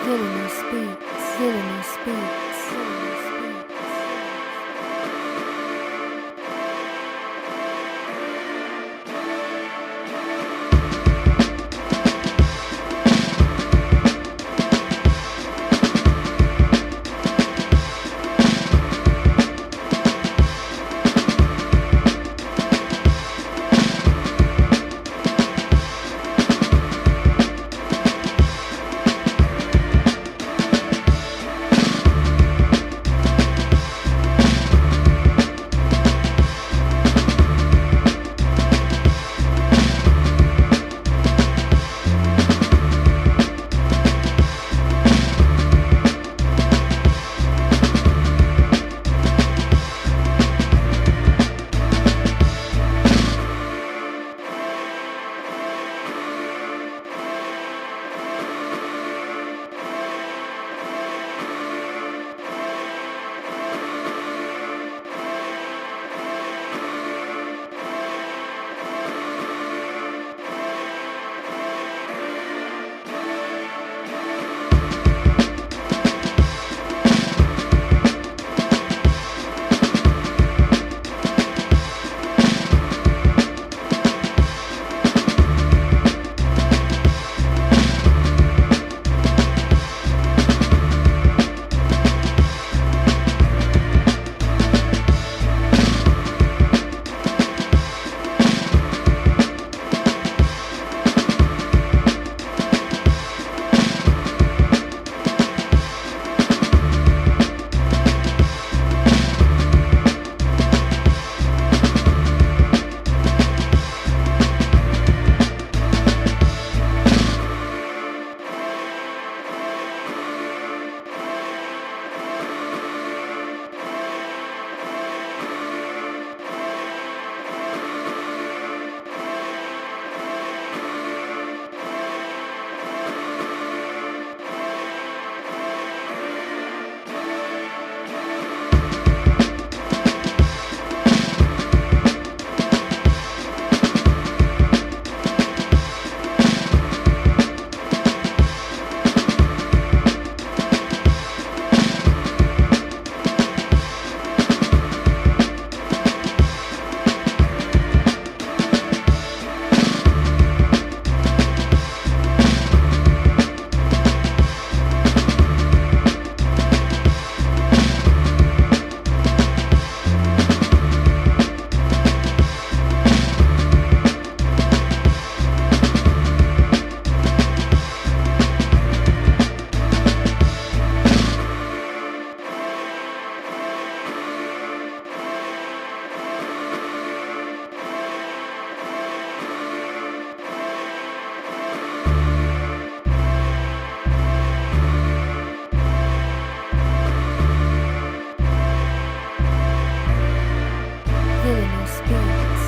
Villainous beats, villainous beats, villainous beats.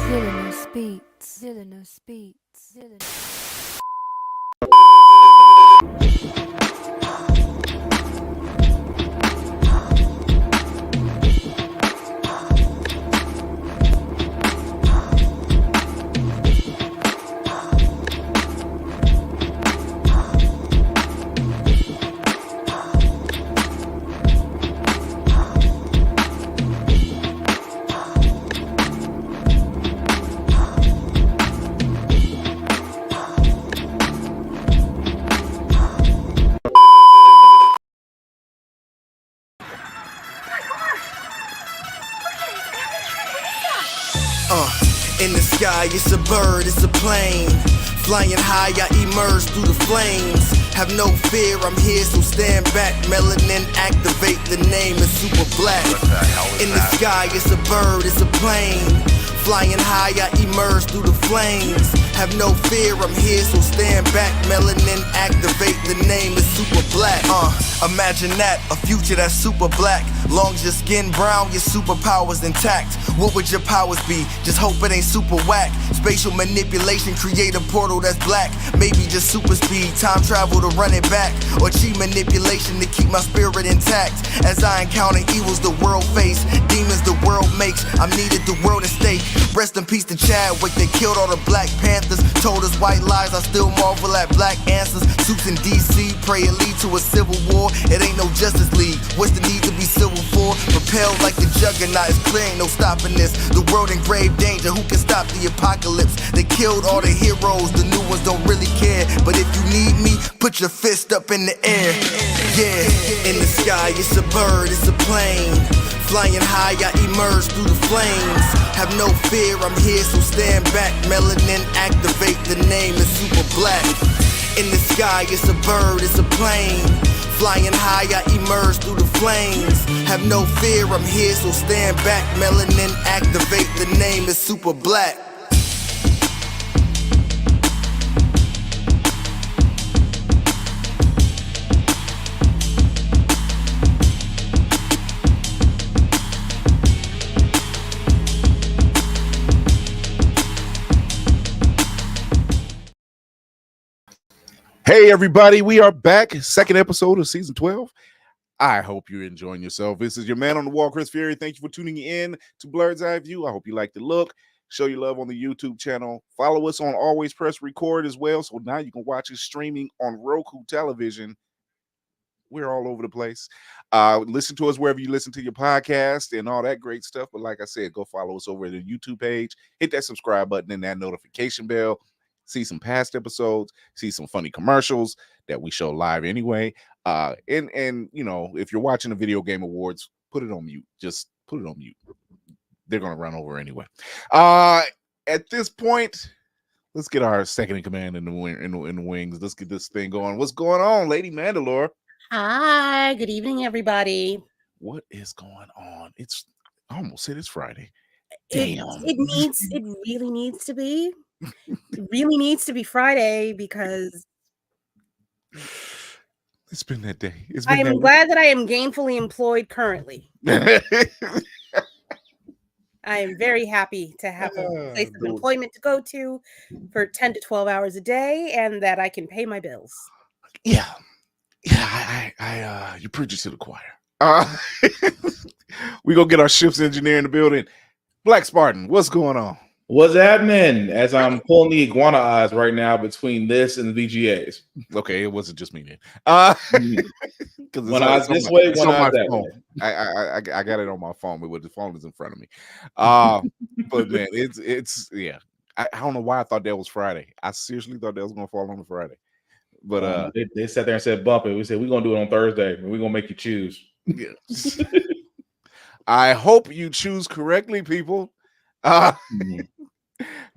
Villainous beats, villainous beats, villainous. In the sky, it's a bird, it's a plane. Flying high, I emerge through the flames. Have no fear, I'm here, so stand back. Melanin activate, the name is super black. In the sky, it's a bird, it's a plane. Flying high, I emerge through the flames. Have no fear, I'm here, so stand back. Melanin activate, the name is super black. Imagine that, a future that's super black. Long as your skin brown, your superpowers intact. What would your powers be? Just hope it ain't super whack. Spatial manipulation, create a portal that's black. Maybe just super speed, time travel to never run it back or cheat manipulation to keep my spirit intact. As I encounter evils the world face, demons the world makes, I'm needed the world at stake. Rest in peace to Chadwick, they killed all the Black Panthers, told us white lies, I still marvel at black answers. Suits in DC, pray it lead to a civil war, it ain't no Justice League, what's the need to be civil for? Propelled like the juggernaut, it's clear ain't no stopping this. The world in grave danger, who can stop the apocalypse? They killed all the heroes, the new ones don't really care. But if you need me, put your fist up in the air. Yeah, in the sky, it's a bird, it's a plane. Flying high, I emerge through the flames. Have no fear, I'm here, so stand back. Melanin activate, the name is super black. In the sky, it's a bird, it's a plane. Flying high, I emerge through the flames. Have no fear, I'm here, so stand back. Melanin activate, the name is super black. Hey everybody, we are back. Second episode of season 12. I hope you're enjoying yourself. This is your man on the wall, Chris Fury. Thank you for tuning in to Blurred's Eye View. I hope you like the look. Show your love on the YouTube channel. Follow us on Always Press Record as well. So now you can watch us streaming on Roku television. We're all over the place. Listen to us wherever you listen to your podcast and all that great stuff. But like I said, go follow us over at the YouTube page. Hit that subscribe button and that notification bell. See some past episodes, see some funny commercials that we show live anyway. And you know, if you're watching the Video Game Awards, put it on mute. Just put it on mute. They're gonna run over anyway. At this point, let's get our second in command in the wings. Let's get this thing going. What's going on, Lady Mandalore? Hi, good evening, everybody. What is going on? I almost said it's Friday. Damn. It really needs to be. It really needs to be Friday because it's been that day. I am glad that I am gainfully employed currently. I am very happy to have a place of employment to go to for 10 to 12 hours a day and that I can pay my bills. Yeah. You preach it to the choir. We gonna get our ship's engineer in the building. Black Spartan, what's going on? What's happening? As I'm pulling the iguana eyes right now between this and the VGAs. Okay, it wasn't just me then. Because one eye's this way, one eye's that way. I got it on my phone, but the phone is in front of me. But man, it's yeah. I don't know why I thought that was Friday. I seriously thought that was gonna fall on a Friday. But they sat there and said bump it. We said we're gonna do it on Thursday, and we're gonna make you choose. Yeah. I hope you choose correctly, people.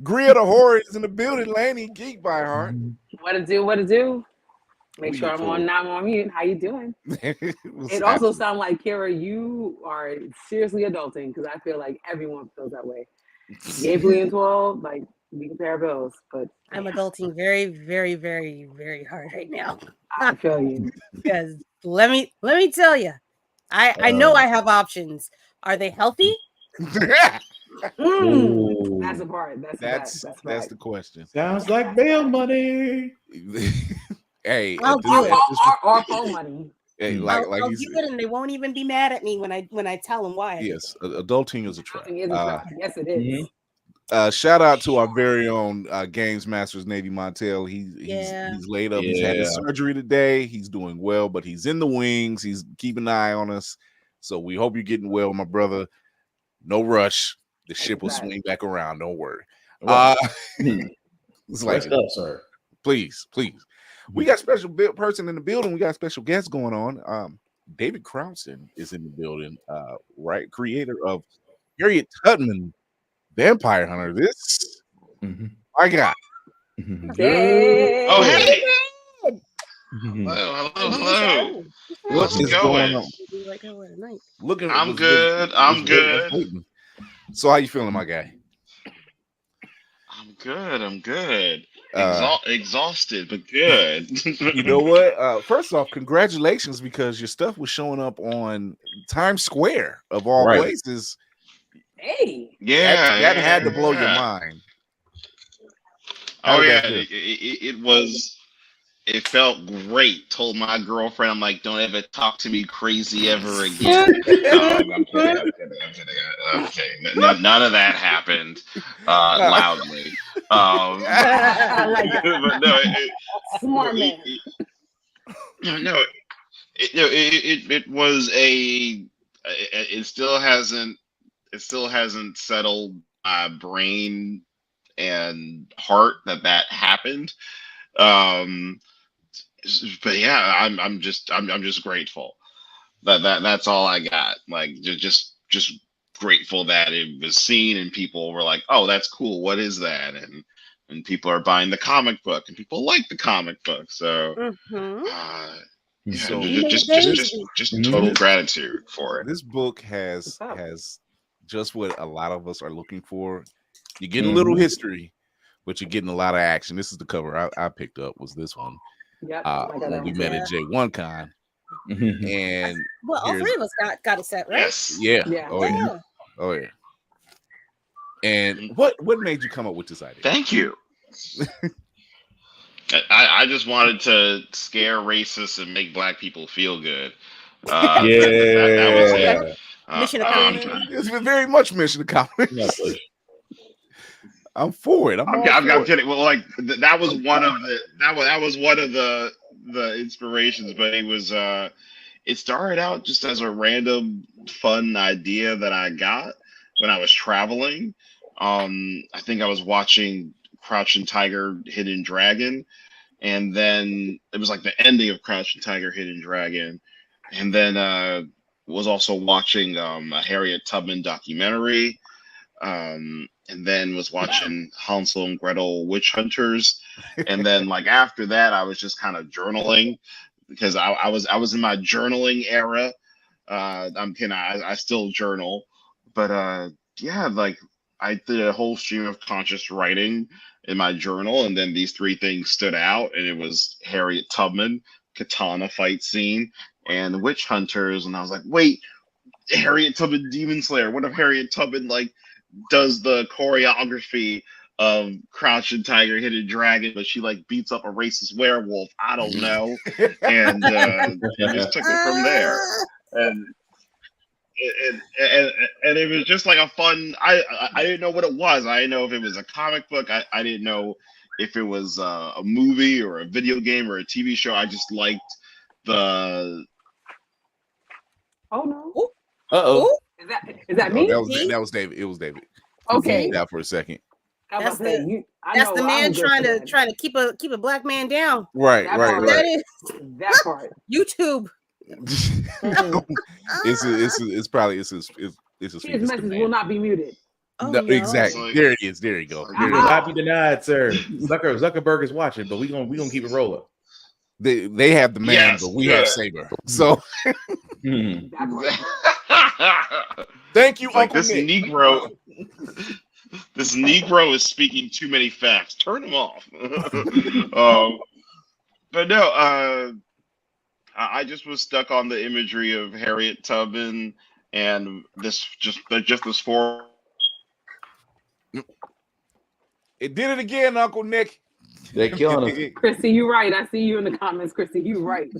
Greer the Horror is in the building. Laney, geek by heart. What to do? Make sure I'm on mute. How you doing? It also sounds like, Kara, you are seriously adulting because I feel like everyone feels that way. Gabriel and 12, like we can pay our bills, but I'm adulting very, very, very, very hard right now. I feel you. Because let me tell you, I know I have options. Are they healthy? That's the part. That's the question. Sounds like bail money. Hey, I'll do it. Or phone money. Hey, I'll do it, and they won't even be mad at me when I tell them why. Yes, adulting is a trap. Yes, it is. Shout out to our very own Games Masters Navy Montel. He's laid up. He's had his surgery today. He's doing well, but he's in the wings. He's keeping an eye on us. So we hope you're getting well, my brother. No rush. The ship will swing back around. Don't worry. It's like, sir. Please. We got special person in the building. We got special guests going on. David Crownson is in the building, right? Creator of Harriet Tubman, Vampire Hunter. This, my God. Hey. Oh, hey. Hello. What's going on? I'm good. I'm good. So how you feeling, my guy? I'm good. Exhausted, but good. You know what? First off, congratulations, because your stuff was showing up on Times Square of all places. Hey. Yeah. That had to blow your mind. Oh, yeah. It was it felt great. Told my girlfriend, I'm like, don't ever talk to me crazy ever again. I'm kidding. None of that happened loudly. I like that. But no, Smart man. It was a. It still hasn't settled my brain and heart that happened. But yeah, I'm just grateful that's all I got. Like just grateful that it was seen and people were like, oh, that's cool. What is that? And people are buying the comic book and people like the comic book. So yeah, So just total gratitude for it. This book has just what a lot of us are looking for. You're getting a little history, but you're getting a lot of action. This is the cover I picked up, was this one. Yep. When we met at J1Con. And well, all three of us got a set, right? Yes. Yeah. Yeah. Oh yeah. And what made you come up with this idea? Thank you. I just wanted to scare racists and make black people feel good. That was it. Mission accomplished. It's been very much mission accomplished. I'm for it. I'm kidding. Well, like that was one of the inspirations, but it was it started out just as a random fun idea that I got when I was traveling. I think I was watching Crouching Tiger, Hidden Dragon, and then it was like the ending of Crouching Tiger, Hidden Dragon, and then was also watching a Harriet Tubman documentary, and then was watching Hansel and Gretel Witch Hunters, and then like after that I was just kind of journaling because I was in my journaling era. I'm kidding, I still journal, but yeah, like I did a whole stream of conscious writing in my journal, and then these three things stood out, and it was Harriet Tubman, katana fight scene, and Witch Hunters, and I was like, wait, Harriet Tubman Demon Slayer. What if Harriet Tubman like does the choreography of Crouching Tiger, Hidden Dragon, but she like beats up a racist werewolf? I don't know, and just took it from there, and it was just like a fun. I didn't know what it was. I didn't know if it was a comic book. I didn't know if it was a movie or a video game or a TV show. I just liked the. Oh no! Uh-oh. Is that me? That was David. It was David. Okay. Out for a second. That's the man trying to keep a black man down. Right. That is that part. YouTube. It's probably his message will not be muted. No, exactly. There it is. There you go. Will not be denied, sir. Zuckerberg is watching, but we gonna keep it rolling. They have the man, but we have Saber. So thank you, like Uncle this Nick. Negro. This Negro is speaking too many facts. Turn him off. But no, I just was stuck on the imagery of Harriet Tubman and this this four. It did it again, Uncle Nick. They're killing us. Chrissy, you right. I see you in the comments, Chrissy. You right.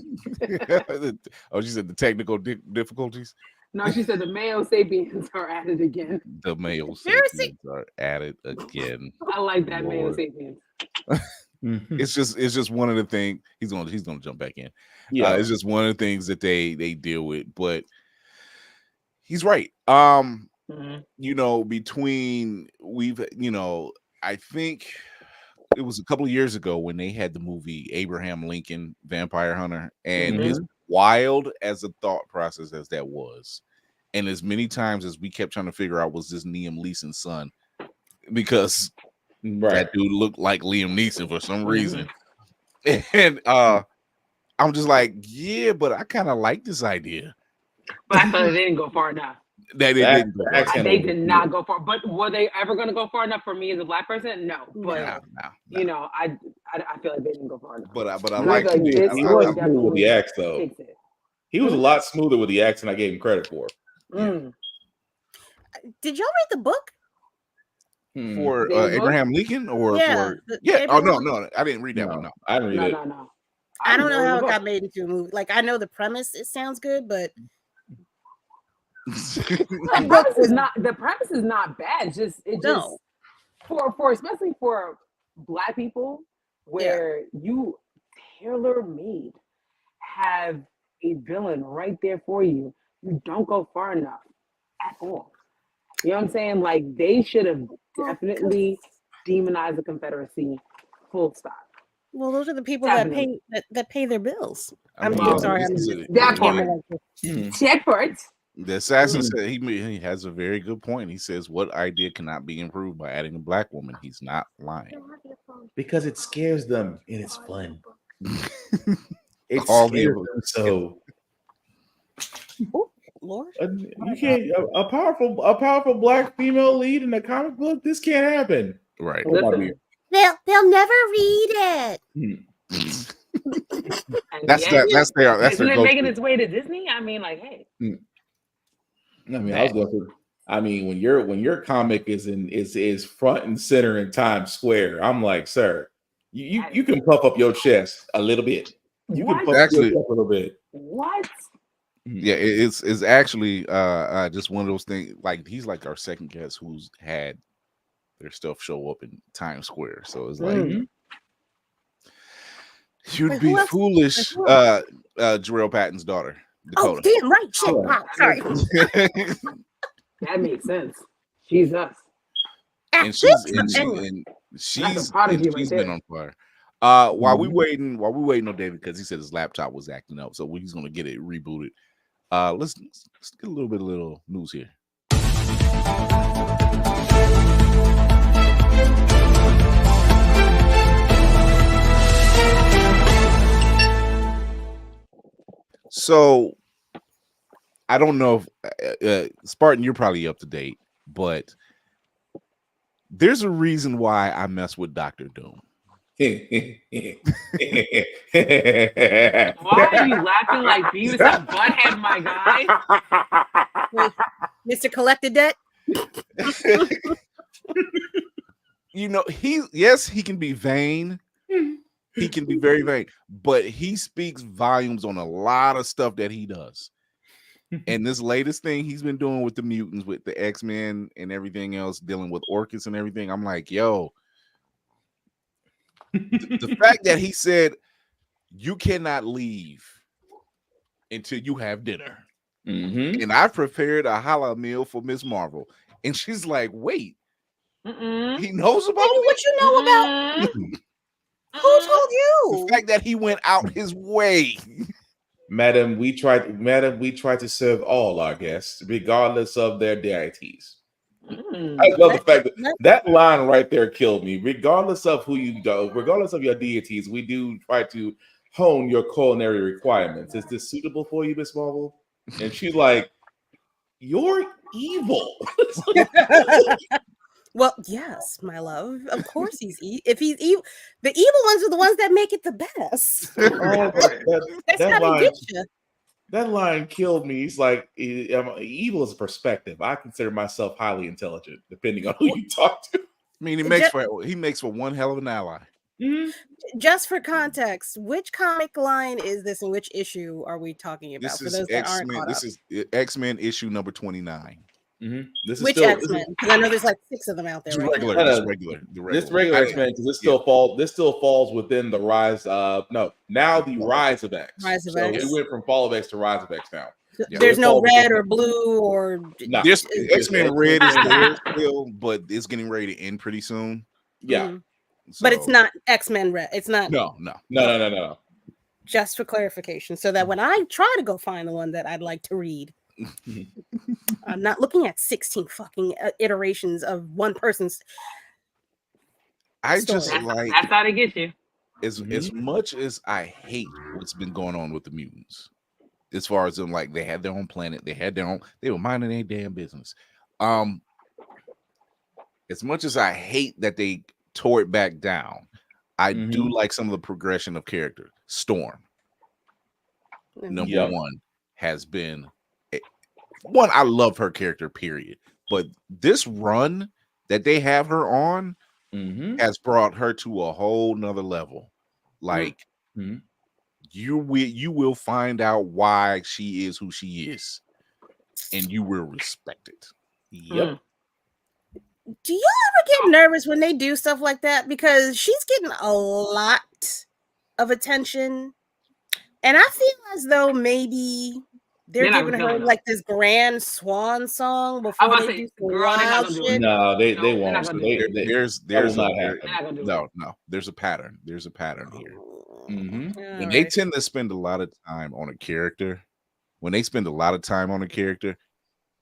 Oh, she said the technical difficulties. No, she said the male sapiens are at it again. The male sapiens are at it again. I like that, male sapiens. It's just one of the things he's gonna jump back in. Yeah, it's just one of the things that they deal with, but he's right. You know, I think it was a couple of years ago when they had the movie Abraham Lincoln Vampire Hunter, and as wild as a thought process as that was, and as many times as we kept trying to figure out was this Liam Neeson's son, because that dude looked like Liam Neeson for some reason, and I'm just like, yeah, but I kind of like this idea. But I thought they didn't go far enough. They did not go far. But were they ever going to go far enough for me as a black person? No. But no. You know, I feel like they didn't go far enough. But I like this. He was smooth with the axe, though. He was a lot smoother with the axe than I gave him credit for. Did y'all read the book? For Abraham Lincoln or for Abraham no, I didn't read that one. No, I didn't read it. No. I don't know how it got made into a movie. Like, I know the premise, it sounds good, but the premise is not bad. Just for especially for Black people, where you tailor made have a villain right there for you. You don't go far enough at all. You know what I'm saying? Like, they should have definitely demonized the Confederacy. Full stop. Well, those are the people that pay their bills. I'm sorry. That part. Check part. The assassin said he has a very good point. He says, "What idea cannot be improved by adding a Black woman?" He's not lying. Because it scares them and it's fun. It scares them so. Oh, Lord, you can't a powerful Black female lead in a comic book. This can't happen. Right. They'll never read it. That's their. Isn't it making its way to Disney? I mean, like, hey. I mean, when your comic is front and center in Times Square, I'm like, sir, you can puff up your chest a little bit. You can puff your chest a little bit. What? Yeah, it's actually just one of those things. Like, he's like our second guest who's had their stuff show up in Times Square. So it's like you'd be foolish. Jarrell Patton's daughter, Dakota. Oh, damn right. Shit. Wow, sorry. That makes sense. She's us. And she's been on fire. While we waiting on David, because he said his laptop was acting up, so he's gonna get it rebooted. Let's get a little news here. So I don't know if Spartan, you're probably up to date, but there's a reason why I mess with Dr. Doom. Why are you laughing like Beavis and Butthead, my guy? Mr. Collected Debt? You know, he can be vain. He can be very vain, but he speaks volumes on a lot of stuff that he does. And this latest thing he's been doing with the mutants, with the X-Men and everything else, dealing with Orcus and everything, I'm like, yo, the fact that he said you cannot leave until you have dinner. And I prepared a halal meal for Miss Marvel. And she's like, wait, he knows about me? What you know about? Who told you? The fact that he went out his way. Madam, we try to serve all our guests, regardless of their deities. I love the fact that line right there killed me. Regardless of who you go, regardless of your deities, we do try to hone your culinary requirements. Is this suitable for you, Miss Marvel? And she's like, "You're evil." Well, yes, my love. Of course he's if he's evil. The evil ones are the ones that make it the best. That line killed me. He's like, evil is a perspective. I consider myself highly intelligent, depending on who you talk to. I mean, he makes for one hell of an ally. Just for context, which comic line is this, and which issue are we talking about? This is X-Men. This is X-Men issue number 29. Which X-Men? Because I know there's like 6 of them out there. This regular X-Men, because this still falls within the rise of the Rise of X. Rise of X. It went from Fall of X to Rise of X now. There's no red or blue or this X-Men Red is there still, but it's getting ready to end pretty soon. Yeah. So, but it's not X-Men Red. It's not. No. Just for clarification, so that when I try to go find the one that I'd like to read, I'm not looking at 16 fucking iterations of one person's. That's how they get you. As much as I hate what's been going on with the mutants, as far as them, like, they had their own planet, they were minding their damn business. As much as I hate that they tore it back down, I do like some of the progression of character. Storm, number one, has been one. I love her character, period. But this run that they have her on has brought her to a whole nother level. Like, you will find out why she is who she is, and you will respect it. Yep. Do you ever get nervous when they do stuff like that? Because she's getting a lot of attention, and I feel as though maybe they're giving her like this grand swan song before they do some wild shit. No, they won't. There's a pattern. There's a pattern here. Mm-hmm. When they tend to spend a lot of time on a character,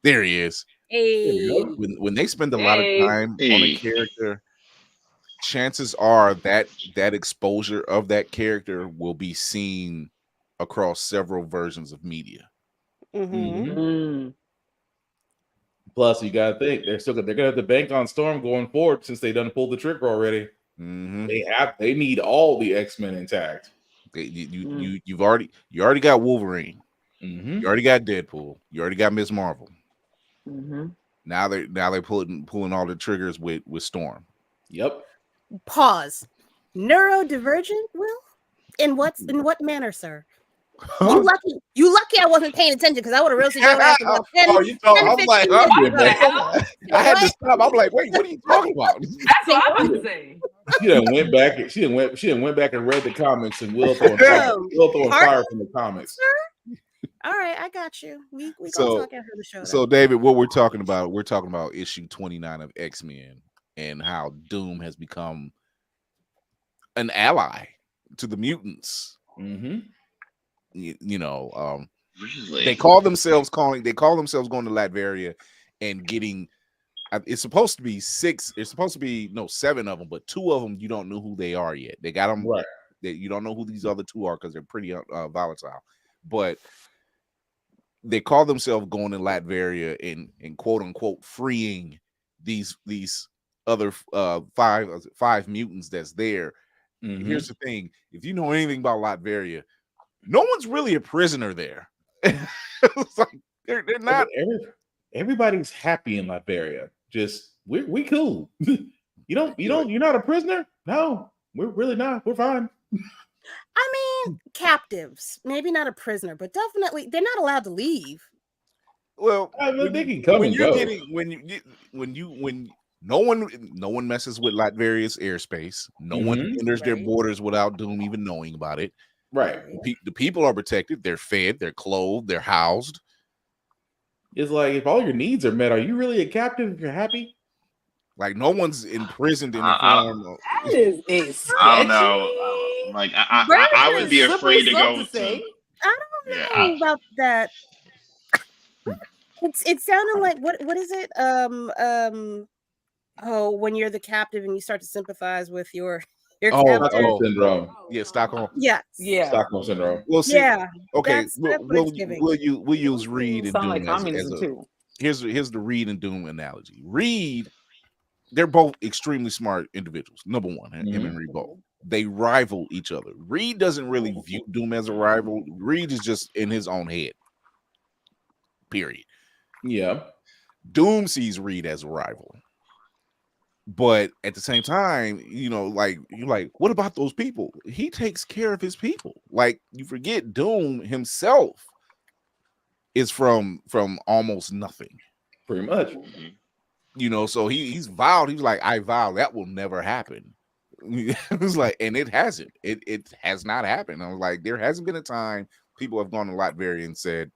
there he is. Hey. When they spend a lot of time on a character, chances are that exposure of that character will be seen across several versions of media. Plus, you gotta think they're gonna have to bank on Storm going forward since they done pulled the trigger already. They need all the X-Men intact. You already got Wolverine. You already got Deadpool. You already got Ms. Marvel. Now they're pulling all the triggers with Storm. Yep. Pause. Neurodivergent, Will? In what manner, sir? You lucky I wasn't paying attention because I would have roasted your ass about 10, I'm like, I had to stop. I'm like, wait, what are you talking about? That's what I was saying. She done went back and read the comments, and Will throwing fire from the comments. All right, I got you. We gonna talk after the show. So David, what we're talking about issue 29 of X-Men and how Doom has become an ally to the mutants. Really? They call themselves going to Latveria and getting. It's supposed to be 7 of them, but 2 of them you don't know who they are yet. They got them right. You don't know who these other 2 are because they're pretty volatile. But they call themselves going to Latveria and quote unquote freeing these other 5 mutants that's there. Here's the thing: if you know anything about Latveria, no one's really a prisoner there. It's like they're not. Everybody's happy in Latveria. Just we cool. You're not a prisoner. No, we're really not. We're fine. I mean, captives. Maybe not a prisoner, but definitely they're not allowed to leave. Well, they can come and go. When no one messes with Latveria's airspace. No one enters their borders without Doom even knowing about it. Right. The people are protected. They're fed. They're clothed. They're housed. It's like if all your needs are met, are you really a captive if you're happy? Like no one's imprisoned in the form of. That is I don't know. Like I would be afraid to go. I don't know about that. It sounded like what is it? When you're the captive and you start to sympathize with your Stockholm syndrome. Yeah, Stockholm. Yes. Yeah. Stockholm syndrome. Well, see, yeah. Okay. We'll use Reed and Doom like communism too. Here's the Reed and Doom analogy. Reed, they're both extremely smart individuals. Number one, him and Reed both. They rival each other. Reed doesn't really view Doom as a rival. Reed is just in his own head. Period. Yeah. Doom sees Reed as a rival. But at the same time, you're like, what about those people? He takes care of his people. Like, you forget Doom himself is from almost nothing. Pretty much. So he's vowed. He's like, I vow that will never happen. It was like, and it hasn't. It has not happened. I was like, there hasn't been a time people have gone to Latveria and said,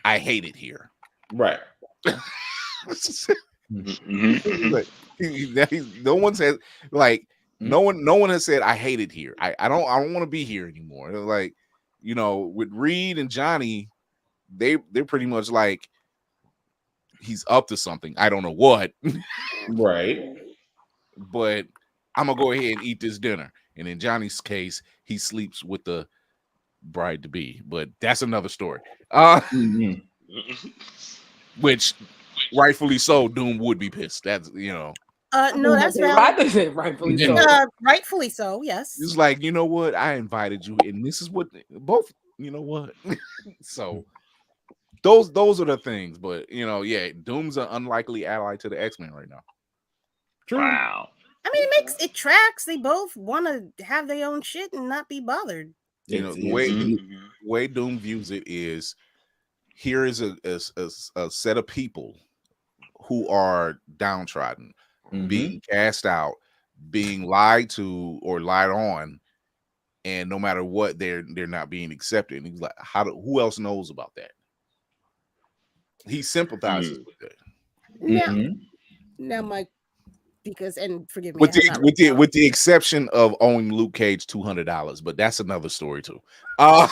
I hate it here. Right. No one said no one has said I hate it here. I don't want to be here anymore. Like, with Reed and Johnny, they're pretty much like he's up to something. I don't know what. Right. But I'm gonna go ahead and eat this dinner. And in Johnny's case, he sleeps with the bride to be. But that's another story. Which rightfully so, Doom would be pissed. That's no, that's valid. Rightfully so. Rightfully so, yes. It's like, you know what? I invited you, and this is what both. You know what? So those are the things. But Doom's an unlikely ally to the X-Men right now. True. Wow. I mean, it tracks. They both want to have their own shit and not be bothered. You know, the way Doom views it is, here is a set of people who are downtrodden, being cast out, being lied to or lied on, and no matter what, they're not being accepted. And he's like, who else knows about that? He sympathizes with that. Now, Mike, because, and forgive me, with the exception of owing Luke Cage $200, but that's another story too. That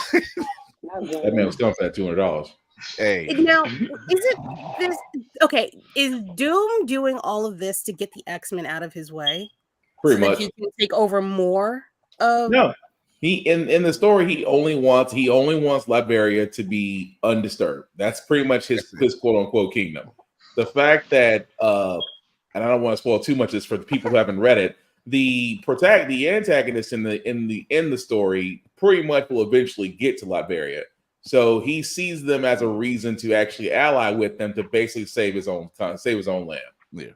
man was going for that $200. Hey, now is it this? Okay, is Doom doing all of this to get the X-Men out of his way, pretty much, that he can take over more of? No, he in the story he only wants Liberia to be undisturbed. That's pretty much his quote unquote kingdom. The fact that and I don't want to spoil too much of this for the people who haven't read it. The antagonist in the story pretty much will eventually get to Liberia. So he sees them as a reason to actually ally with them to basically save his own land. Yeah.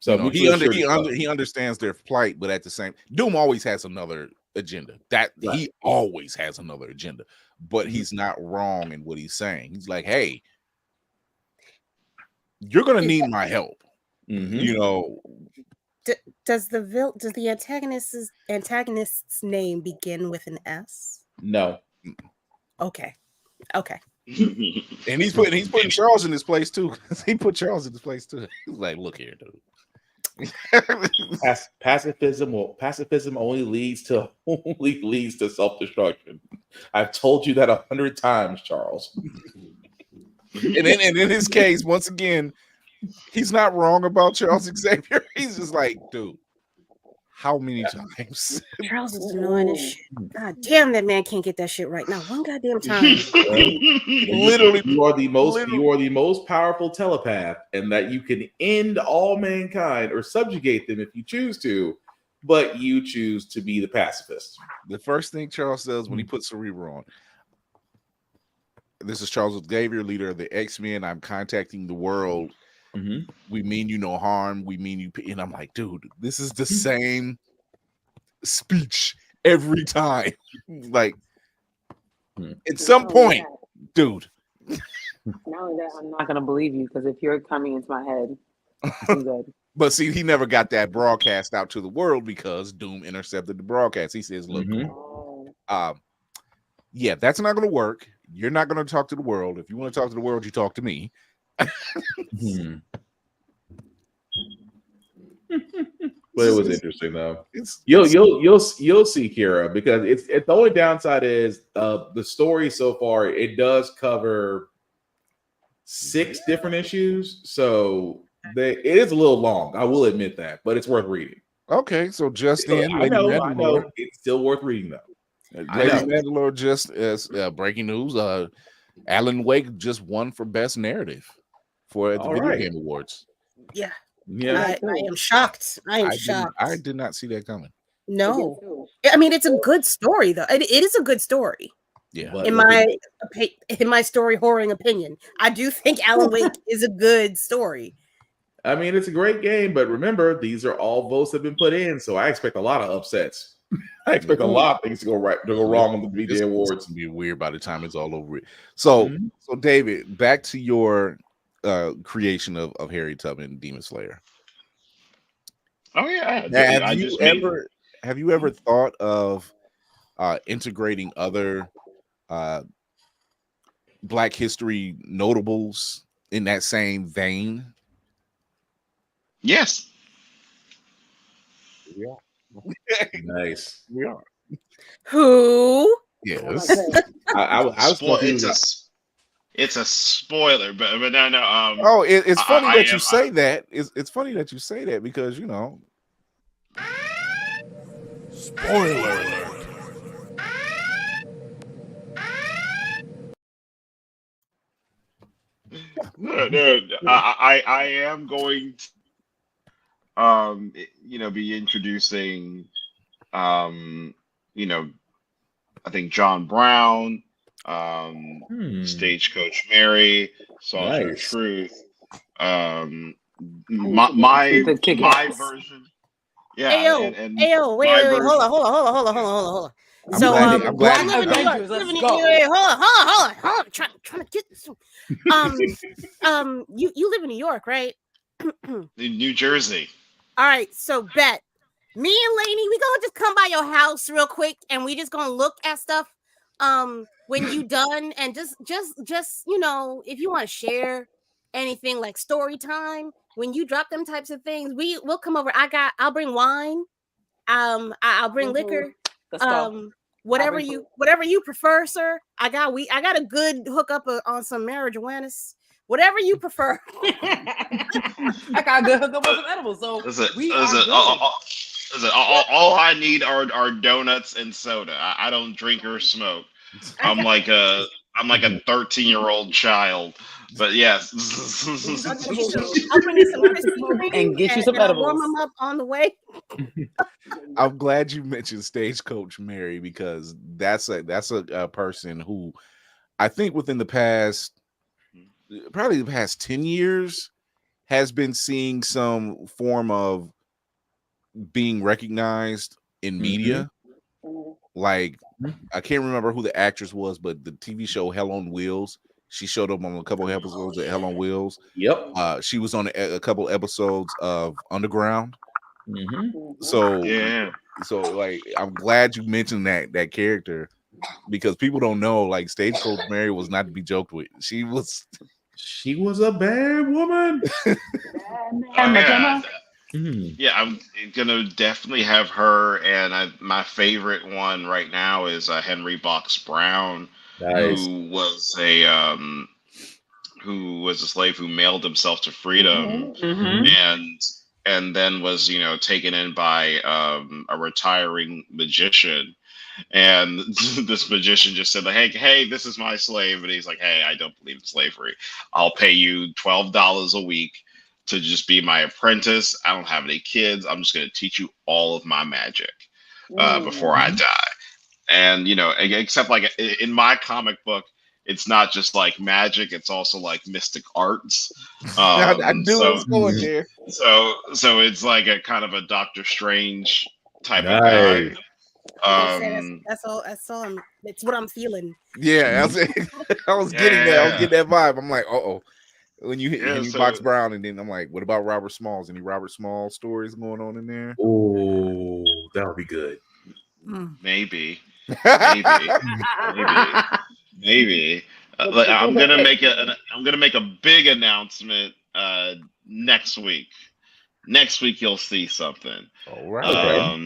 So he understands their plight, but at the same, Doom always has another agenda. He always has another agenda, but he's not wrong in what he's saying.'s like, hey, you're gonna need my help. You know. Does the antagonist's name begin with an S? No. Okay. And he's putting Charles in his place too. He put Charles in his place too. He's like, look here, dude. Pacifism only leads to self-destruction. I've told you that 100 times, Charles. And in his case, once again, he's not wrong about Charles Xavier. He's just like, dude, how many times? Charles is annoying as shit. God damn, that man can't get that shit right now. One goddamn time. Literally, you are the most powerful telepath, and that you can end all mankind or subjugate them if you choose to, but you choose to be the pacifist. The first thing Charles does when he puts Cerebro on. This is Charles Xavier, leader of the X-Men. I'm contacting the world. We mean you no harm. We mean you, and I'm like, dude, this is the same speech every time. Like, at some point, dude. Not only that, I'm not gonna believe you because if you're coming into my head, I'm good. But see, he never got that broadcast out to the world because Doom intercepted the broadcast. He says, look, yeah, that's not going to work. You're not going to talk to the world. If you want to talk to the world, you talk to me. But it was interesting though. You'll see, Kira, because it's the only downside is the story so far. It does cover 6 different issues, so it is a little long. I will admit that, but it's worth reading. Okay, so just in, I know it's still worth reading though. Lady Mandalore, just as breaking news, Alan Wake just won for Best Narrative for the Video Game Awards. Yeah. Yeah, I am shocked. I am shocked. I did not see that coming. No, I mean it's a good story though. It is a good story. Yeah. In my story whoring opinion, I do think Alan Wake is a good story. I mean, it's a great game, but remember, these are all votes that have been put in, so I expect a lot of upsets. I expect a lot of things to go wrong on the VGA Awards. It's gonna be weird by the time it's all over. So David, back to your creation of Harry Tubman, Demon Slayer. Oh yeah. Have you ever thought of integrating other Black history notables in that same vein? Yes. Yeah. Nice. We are. Who? Yes. I was It's a spoiler, but no. It's funny that you say that. It's funny that you say that because spoiler alert. No. I am going to, be introducing, I think John Brown. Stagecoach Mary, Soldier of Truth. My version. Yeah. Ayo, wait, hold on. So I'm glad you live in New York. Avengers, let's Hold go. on. I'm trying to get this. You live in New York, right? In New Jersey. All right, so bet me and Lainey, we gonna just come by your house real quick, and we just gonna look at stuff. When you done, and just if you want to share anything like story time, when you drop them types of things, we'll come over. I'll bring wine. I'll bring liquor. Whatever you prefer, sir. I got a good hookup on some marijuana. Whatever you prefer. I got a good hookup on some edibles. So all I need are donuts and soda. I don't drink or smoke. I'm like a 13-year-old child. But yes. I'll bring you some Krispy Kreme and get you some edibles. Warm them up on the way. I'm glad you mentioned Stagecoach Mary, because that's a person who I think within the past 10 years has been seeing some form of being recognized in media. Like, I can't remember who the actress was, but the TV show Hell on Wheels, she showed up on a couple of episodes of Hell on Wheels. Yep. She was on a couple episodes of Underground. So like, I'm glad you mentioned that character, because people don't know, like, Stagecoach Mary was not to be joked with. She was a bad woman. Yeah, I'm gonna definitely have her, and my favorite one right now is Henry Box Brown, who was a slave who mailed himself to freedom, and then was taken in by a retiring magician. And this magician just said, like, hey, this is my slave. And he's like, hey, I don't believe in slavery. I'll pay you $12 a week to just be my apprentice. I don't have any kids. I'm just going to teach you all of my magic before I die. And, except like in my comic book, it's not just like magic. It's also like mystic arts. I knew it was going there. So it's like a kind of a Doctor Strange type of guy. That's all. It's what I'm feeling. Yeah, I was getting that. I was getting that vibe. I'm like, when you hit Henry Box Brown, and then I'm like, what about Robert Smalls? Any Robert Smalls stories going on in there? Oh, that would be good. Maybe. I'm gonna make a big announcement next week. Next week you'll see something. All right.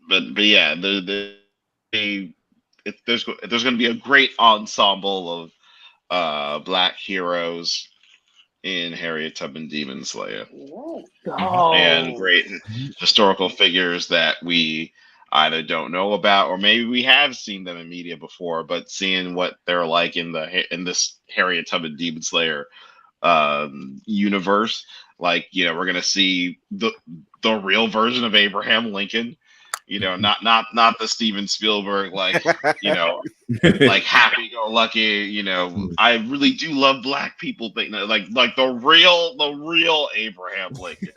But yeah, there's going to be a great ensemble of Black heroes in Harriet Tubman Demon Slayer, and great historical figures that we either don't know about, or maybe we have seen them in media before, but seeing what they're like in this Harriet Tubman Demon Slayer universe, like, we're gonna see the real version of Abraham Lincoln. Not the Steven Spielberg, like, like happy-go-lucky, I really do love Black people thing, like the real Abraham Lincoln.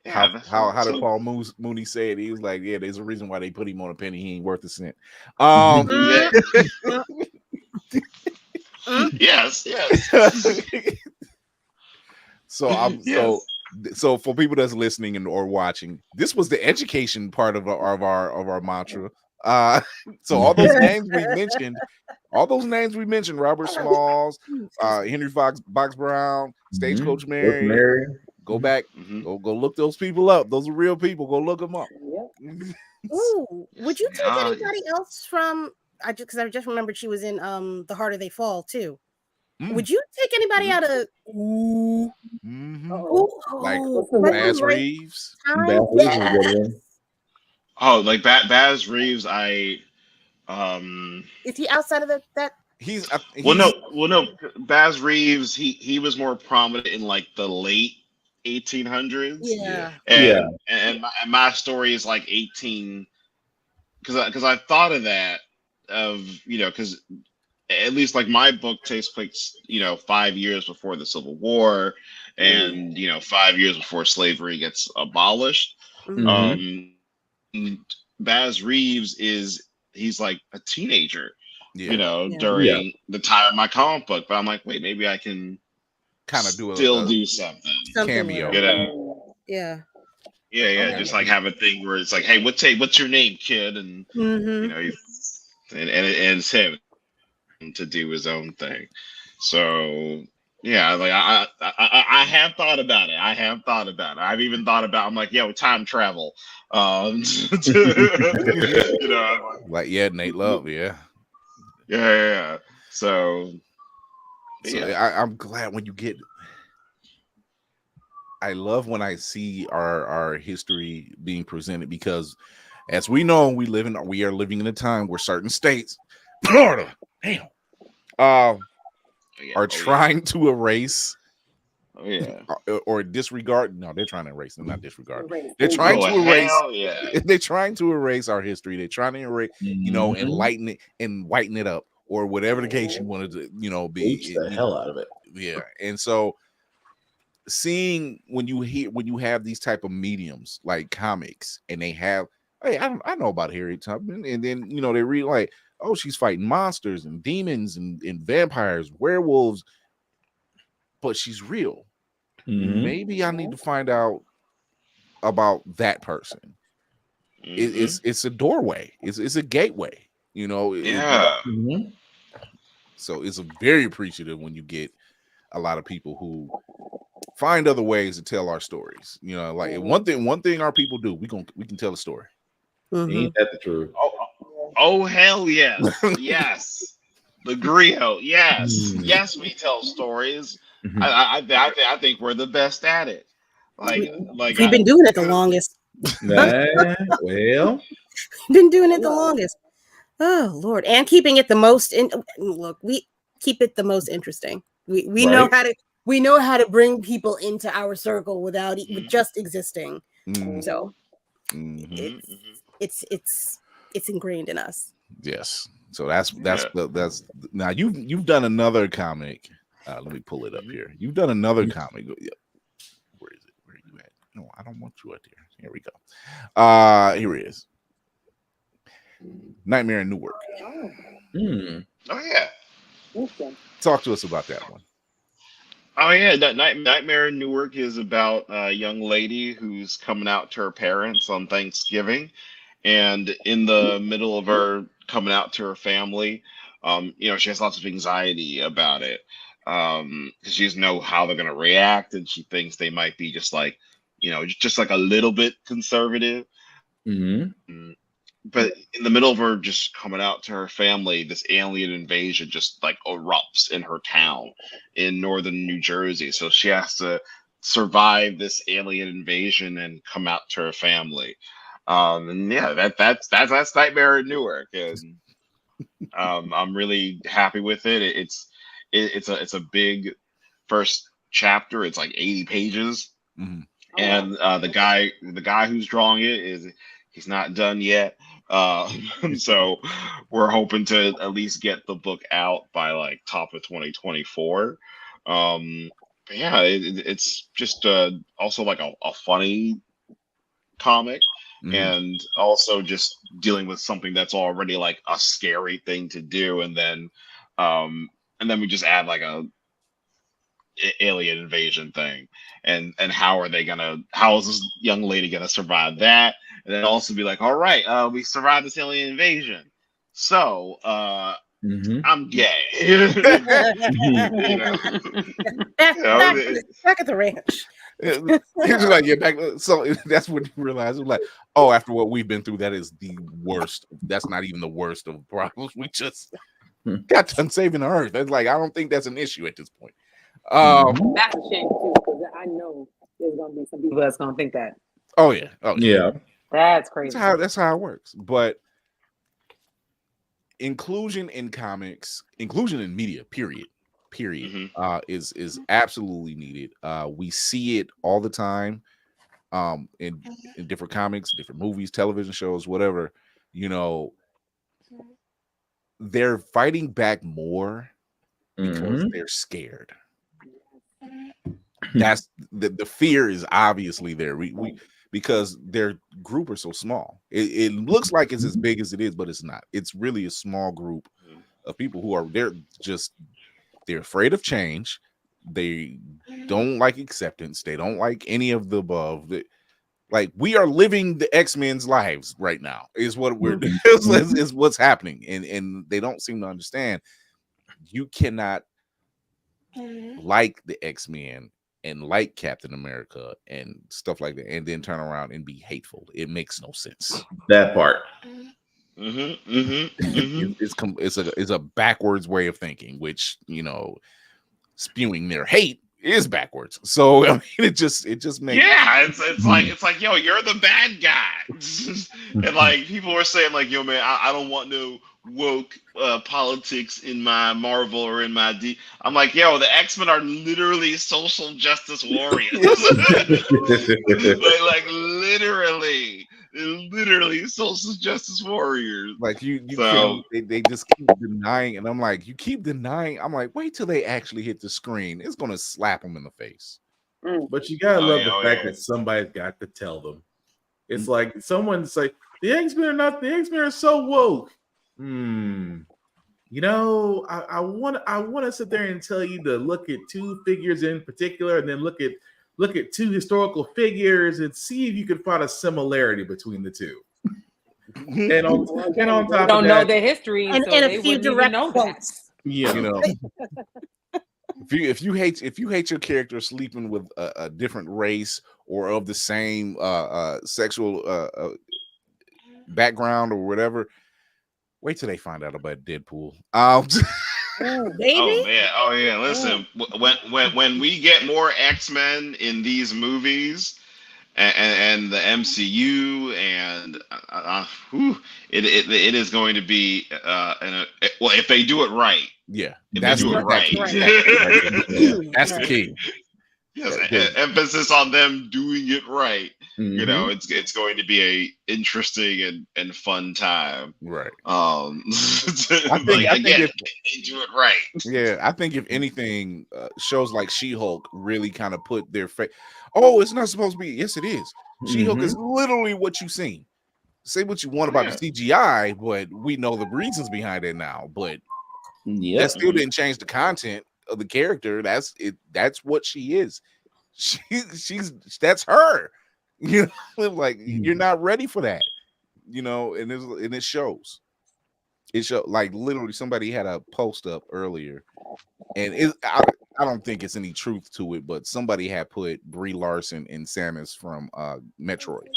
How did Paul Mooney say it? He was like, there's a reason why they put him on a penny. He ain't worth a cent. Yes. So for people that's listening or watching, this was the education part of our mantra. So all those names we mentioned, Robert Smalls, Henry Box Brown, Stagecoach Mary. Go back, go look those people up. Those are real people. Go look them up. Ooh, would you take anybody else from? Because I just remembered she was in The Harder They Fall too. Would you take anybody out of like Baz Reeves? Oh, like Baz Reeves. Is he outside of that? He's no. Baz Reeves. He was more prominent in like the late 1800s. And my story is like 18. Because I thought of that because at least like my book takes place 5 years before the Civil War, and 5 years before slavery gets abolished. Baz Reeves he's like a teenager, Yeah, during the time of my comic book. But I'm like, wait, maybe I can kind of do still a do something. cameo. Yeah. Yeah, just like have a thing where it's like, hey, what's your name, kid? And Mm-hmm. and it's him to do his own thing. So yeah, like I have thought about it. I've even thought about. I'm like, yo, time travel. Like Nate Love, yeah. So I'm glad when you get. I love when I see our history being presented, because as we know, we are living in a time where certain states, Florida, are trying to erase or disregard. No, they're trying to erase. They're not disregard. They're trying to erase. They're trying to erase our history. They're trying to erase, enlighten it and whiten it up, or whatever the case you wanted to, be. Bleach the hell out of it. Yeah, and so seeing when you have these type of mediums like comics, and they have, hey, I know about Harriet Tubman, and then they read like, oh, she's fighting monsters and demons and vampires, werewolves, but she's real. Maybe I need to find out about that person. It's a doorway. It's a gateway. So it's very appreciative when you get a lot of people who find other ways to tell our stories. Like one thing our people do, we can tell a story. Ain't that the truth? Oh hell yes. Yes. The griot. Yes, we tell stories. I think we're the best at it. We've been doing it the longest. Well, been doing it the longest. Oh Lord, and keeping it the most. We keep it the most interesting. We know how to bring people into our circle without with just existing. So it's ingrained in us. Yes. So that's now you've done another comic. Let me pull it up here. You've done another comic. Where is it? Where are you at? No, I don't want you out there. Here we go. Here it is. Nightmare in Newark. Oh yeah. Talk to us about that one. Oh yeah, Nightmare in Newark is about a young lady who's coming out to her parents on Thanksgiving, and in the middle of her coming out to her family, she has lots of anxiety about it, because she doesn't know how they're gonna react, and she thinks they might be just like, just like a little bit conservative. But in the middle of her just coming out to her family, this alien invasion just like erupts in her town in northern New Jersey. So she has to survive this alien invasion and come out to her family. And yeah, that's Nightmare in Newark, and I'm really happy with it. It's a big first chapter. It's like 80 pages, and the guy who's drawing it he's not done yet. So we're hoping to at least get the book out by like top of 2024. But yeah, it's just also like a funny comic, and also just dealing with something that's already like a scary thing to do, and then we just add like a alien invasion thing, and how is this young lady gonna survive that, and then also be like, all right, we survived this alien invasion, so I'm gay. Back at the ranch. So that's when you realize, it was like, oh, after what we've been through, that is the worst. That's not even the worst of problems. We just got done saving the earth. It's like, I don't think that's an issue at this point. That's a shame too, because I know there's gonna be some people that's gonna think that. Oh yeah. That's crazy. That's how it works. But inclusion in comics, inclusion in media, period, is absolutely needed. We see it all the time, in different comics, different movies, television shows, whatever. They're fighting back more because they're scared. That's the fear is obviously there. We because their group are so small. It looks like it's as big as it is, but it's not. It's really a small group of people who are they're afraid of change. They don't like acceptance. They don't like any of the above. Like, we are living the X-Men's lives right now is what we're is what's happening. And they don't seem to understand. You cannot like the X-Men and like Captain America and stuff like that, and then turn around and be hateful. It makes no sense. That part. It's a backwards way of thinking, which, you know, spewing their hate is backwards. So I mean, it just makes it's like yo, you're the bad guy. And like people were saying like, yo man, I don't want no woke politics in my Marvel or in my I'm like, yo, the X-Men are literally social justice warriors. like literally social justice warriors. Like you So, they just keep denying, and I'm like, you keep denying. I'm like, wait till they actually hit the screen. It's gonna slap them in the face. But you gotta love the fact that somebody's got to tell them. It's like someone's like, the X-Men are so woke. You know, I want to sit there and tell you to look at two figures in particular, and then look at two historical figures and see if you can find a similarity between the two. And on top of that, don't know their history, and so a they few wouldn't even direct know quotes. You know, if you hate your character sleeping with a different race or of the same sexual background or whatever, wait till they find out about Deadpool. Baby. Oh yeah. Listen, when we get more X-Men in these movies and the MCU, and it is going to be well, if they do it right. Yeah, that's the key. Yes, emphasis on them doing it right. You know, it's going to be a interesting and fun time. Right. I think if they do it right. Yeah, I think if anything, shows like She-Hulk really kind of put their face. Oh, it's not supposed to be. Yes, it is. She-Hulk is literally what you've seen. Say what you want about the CGI, but we know the reasons behind it now. But that still didn't change the content of the character. That's it. That's what she is. That's her. You know, like you're not ready for that. You know, and it shows. It shows, like, literally somebody had a post up earlier, and I don't think it's any truth to it, but somebody had put Brie Larson and Samus from Metroid.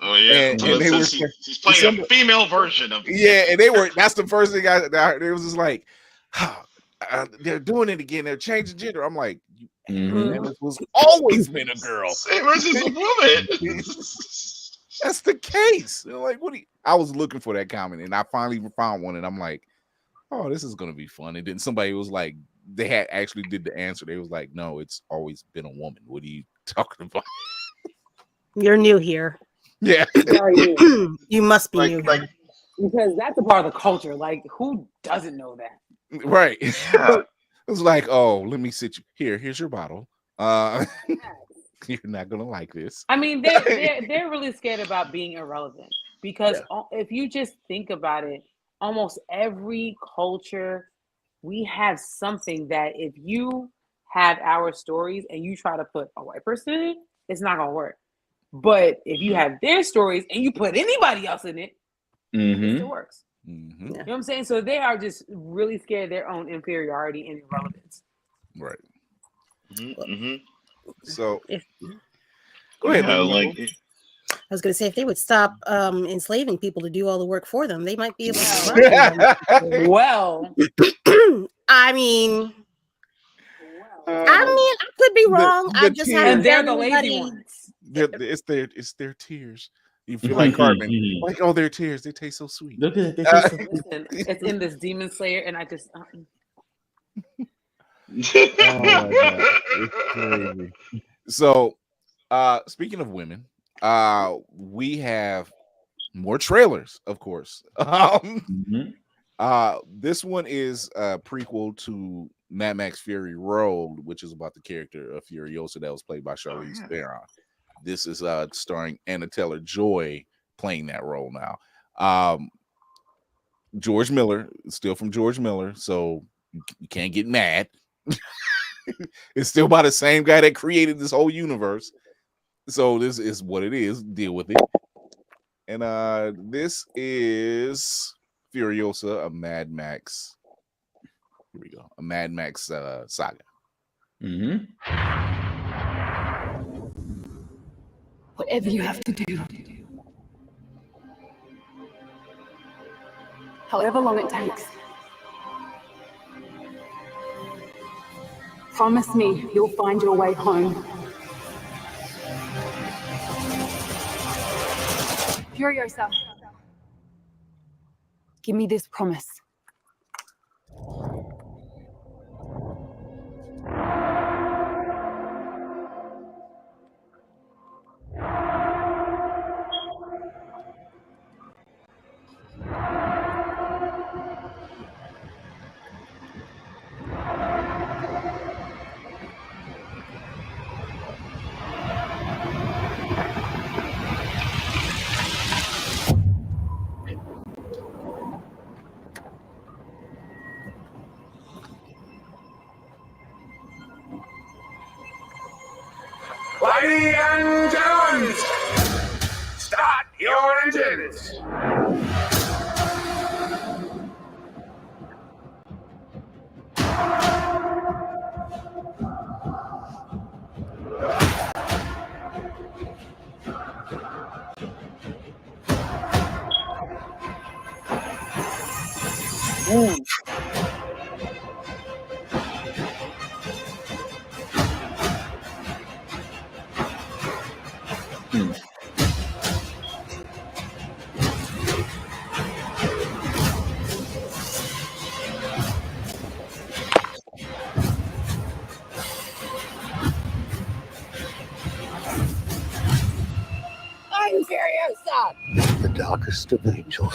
Oh yeah, and she's playing a female version of and that's the first thing it was just like, they're doing it again. They're changing gender. I'm like, Samus was always been a girl. Samus is a woman. That's the case. They're like, what? I was looking for that comment, and I finally found one, and I'm like, oh, this is gonna be fun. And then somebody was like, they had actually did the answer. They was like, no, it's always been a woman. What are you talking about? You're new here. Yeah. You must be new. Because that's a part of the culture. Like, who doesn't know that? Right. It was like, oh, let me sit you here. Here's your bottle. You're not gonna like this. I mean, they're really scared about being irrelevant, because if you just think about it, almost every culture, we have something that if you have our stories and you try to put a white person in it, it's not gonna work. But if you have their stories and you put anybody else in it, it still works. You know what I'm saying? So they are just really scared of their own inferiority and irrelevance. Right. So go ahead. I was going to say, if they would stop enslaving people to do all the work for them, they might be able to. Well, I mean, I could be wrong. I just haven't. They're the lazy ones. It's their tears. You feel like Cartman, like, oh, their tears. They taste so sweet. Listen, it's in this Demon Slayer, and I just. Oh my God. It's crazy. So, speaking of women, we have more trailers, of course. This one is a prequel to Mad Max Fury Road, which is about the character of Furiosa that was played by Charlize Theron. This is starring Anna Taylor-Joy playing that role now. George Miller, still from George Miller, so you can't get mad. It's still by the same guy that created this whole universe. So this is what it is. Deal with it. And this is Furiosa, a Mad Max. Here we go. A Mad Max saga. Mm-hmm. Whatever you have to do. However long it takes. Promise me you'll find your way home. Furiosa. Give me this promise. Ladies and gentlemen, start your engines. I'm Furiosa! The darkest of angels.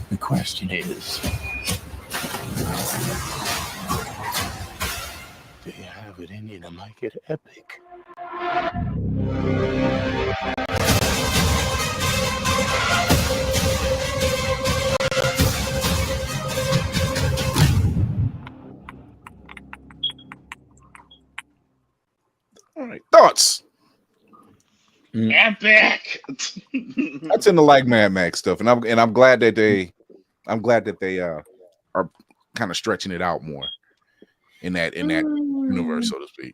The question is, do you have it in you to make it epic? All right, thoughts. Epic. I tend to like Mad Max stuff, and I'm glad that they are kind of stretching it out more in that universe, so to speak.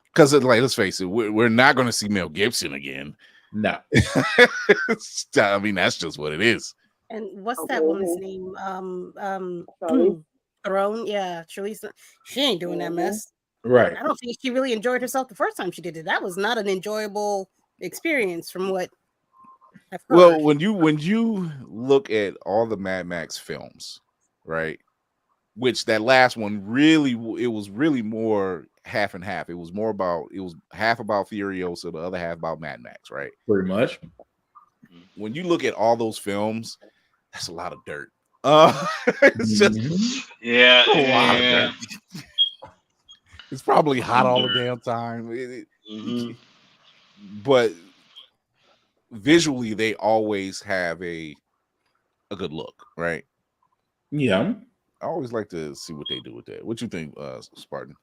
Because like, let's face it, we're not going to see Mel Gibson again. No. I mean, that's just what it is. And what's that woman's name? Throne. Yeah, Charlize. She ain't doing that mess. Right. I don't think she really enjoyed herself the first time she did it. That was not an enjoyable experience, from what I've heard. Well, when you look at all the Mad Max films, right? Which that last one really, it was really more half and half. It was half about Furiosa, the other half about Mad Max, right? Pretty much. When you look at all those films, that's a lot of dirt. It's just Yeah, a lot of dirt. It's probably hot all the damn time. But visually, they always have a good look, right? Yeah. I always like to see what they do with that. What you think, Spartan?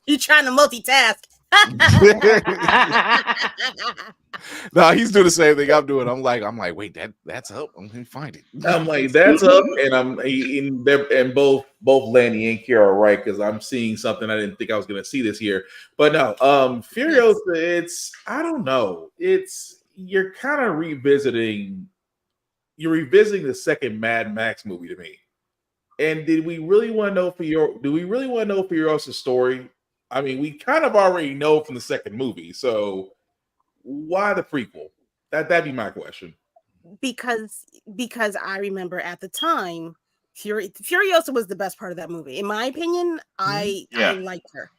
You trying to multitask. No, he's doing the same thing I'm doing. I'm like, wait, that's up. I'm gonna find it. I'm like, that's up, and both Lanny and Kira are right, because I'm seeing something I didn't think I was gonna see this year. But no, Furiosa, it's, I don't know, you're kind of revisiting the second Mad Max movie to me. And do we really want to know Furiosa's story? I mean, we kind of already know from the second movie, so why the prequel? That'd be my question. Because I remember at the time, Furiosa was the best part of that movie. In my opinion, I liked her.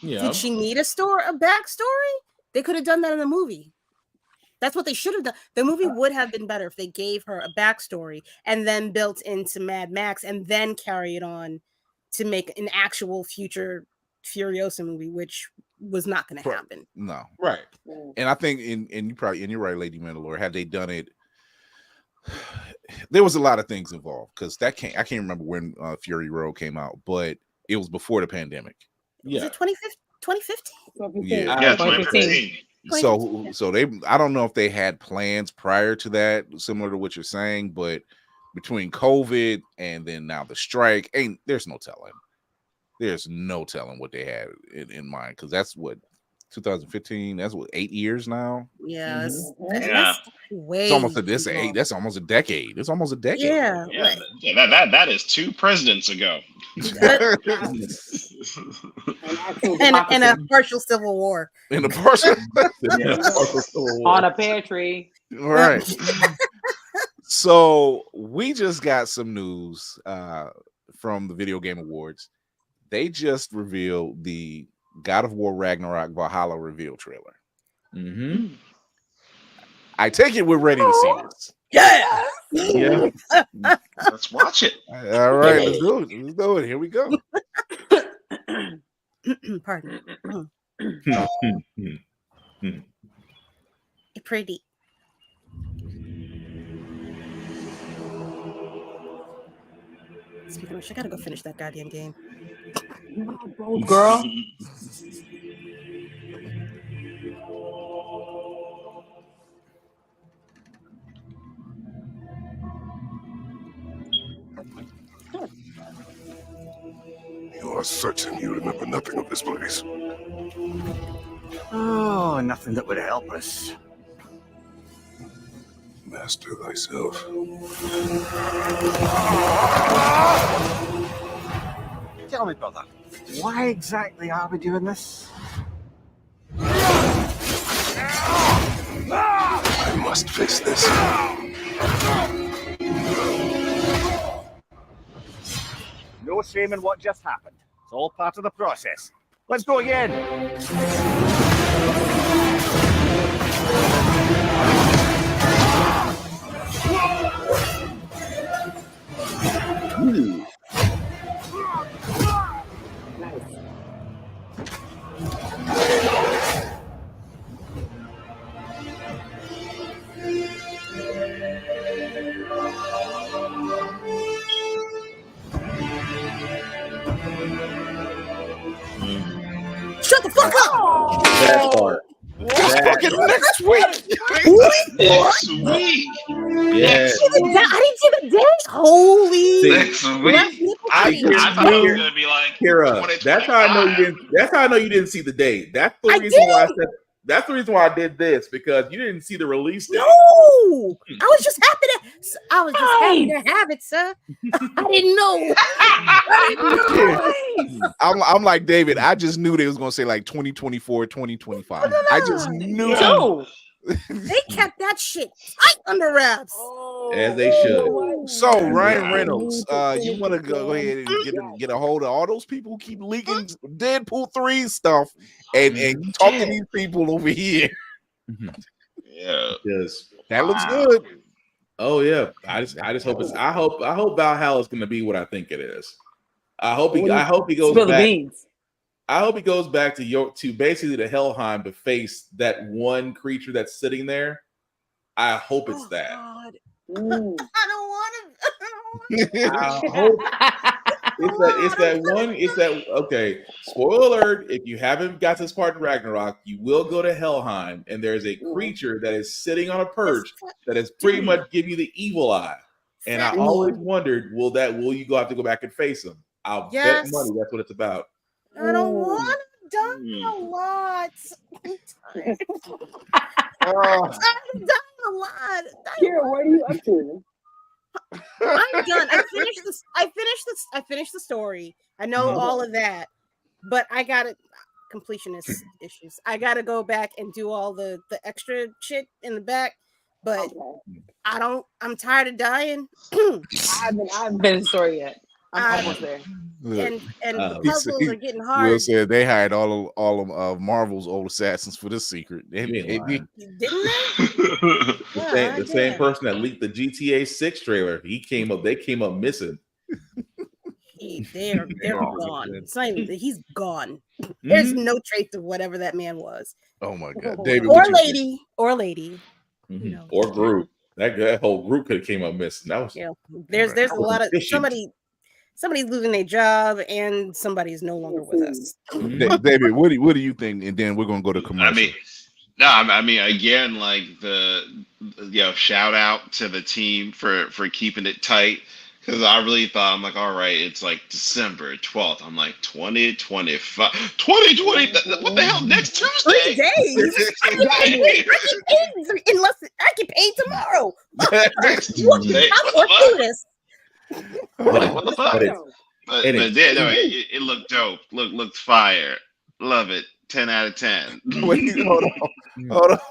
Yeah. Did she need a backstory? They could have done that in the movie. That's what they should have done. The movie would have been better if they gave her a backstory and then built into Mad Max and then carry it on to make an actual future Furiosa movie, which was not going to happen. No, right. And I think, you're right, Lady Mandalore. Had they done it, there was a lot of things involved because I can't remember when Fury Road came out, but it was before the pandemic. Was it 2015? Yeah, 2015. So they, I don't know if they had plans prior to that, similar to what you're saying, but between COVID and then now the strike, there's no telling. There's no telling what they had in mind, because that's what 2015. That's what 8 years now. Yeah, that's way. It's almost that's almost a decade. It's almost a decade. Yeah, that is 2 presidents ago. and a partial civil war. In a partial on a pear tree. All right. So we just got some news from the Video Game Awards. They just revealed the God of War Ragnarok Valhalla reveal trailer. Mm-hmm. I take it we're ready to see this. Yeah. Let's watch it. All right, let's do it. Let's do it. Here we go. Pardon. Pretty. Speaking of which, I gotta go finish that goddamn game. Girl. You are certain you remember nothing of this place? Oh, nothing that would help us. Master thyself. Tell me, brother, why exactly are we doing this? I must face this. No shame in what just happened. It's all part of the process. Let's go again. Shut the fuck up! That part. Fucking next week. Next week. Yeah. I didn't see the date. Holy. Next week. I thought it was gonna be like Kira, that's how I know you didn't. That's how I know you didn't see the date. That's the reason why I said. That's the reason why I did this, because you didn't see the release date. No, I was just happy to have it, sir. I didn't know. I'm like David. I just knew they was gonna say like 2024, 2025. I just knew. No. They kept that shit tight under wraps. As they should. So Ryan Reynolds, you want to go ahead and get a hold of all those people who keep leaking Deadpool 3 stuff and talk to these people over here. Yeah, yes, that looks good. Oh yeah, I just hope it's. I hope Valhalla is going to be what I think it is. I hope he goes back. I hope he goes back to basically the Helheim to face that one creature that's sitting there. I hope it's that. God. I don't want to. I hope it's that one. It's that okay. Spoiler alert! If you haven't got this part in Ragnarok, you will go to Helheim, and there's a creature that is sitting on a perch that is pretty much give you the evil eye. And I always wondered, will you have to go back and face him? I'll bet money that's what it's about. I don't want to die a lot. I'm dying a lot. Kira, what are you up to? I'm done. I finished the story. I know all of that, but I got it. Completionist issues. I got to go back and do all the extra shit in the back. But I'm tired of dying. I haven't finished the story yet. I'm almost there. and the He puzzles are getting hard. Will said they hired all of Marvel's old assassins for this secret. Didn't they? The same person that leaked the GTA 6 trailer. They came up missing. They're gone. He's gone. There's no trace of whatever that man was. Oh my god, David, or lady. Mm-hmm. Or group. That whole group could have came up missing. That was There's a lot of somebody's losing their job and somebody's no longer with us. David, what do you think? And then we're gonna go to commercial. I mean, again, like shout out to the team for keeping it tight. Because I really thought, I'm like, all right, it's like December 12th. I'm like, 2025. 2020? What the hell? Next Tuesday? 3 days? Unless I get paid tomorrow. Next Tuesday? What the fuck? But it looked dope. Looked fire. Love it. 10 out of 10. Wait, hold on.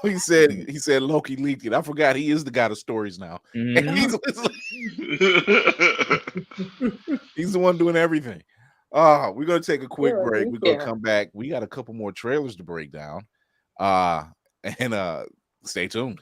He said Loki leaked it. I forgot he is the god of stories now. Mm-hmm. He's the one doing everything. We're gonna take a quick break. We're gonna come back. We got a couple more trailers to break down. And stay tuned.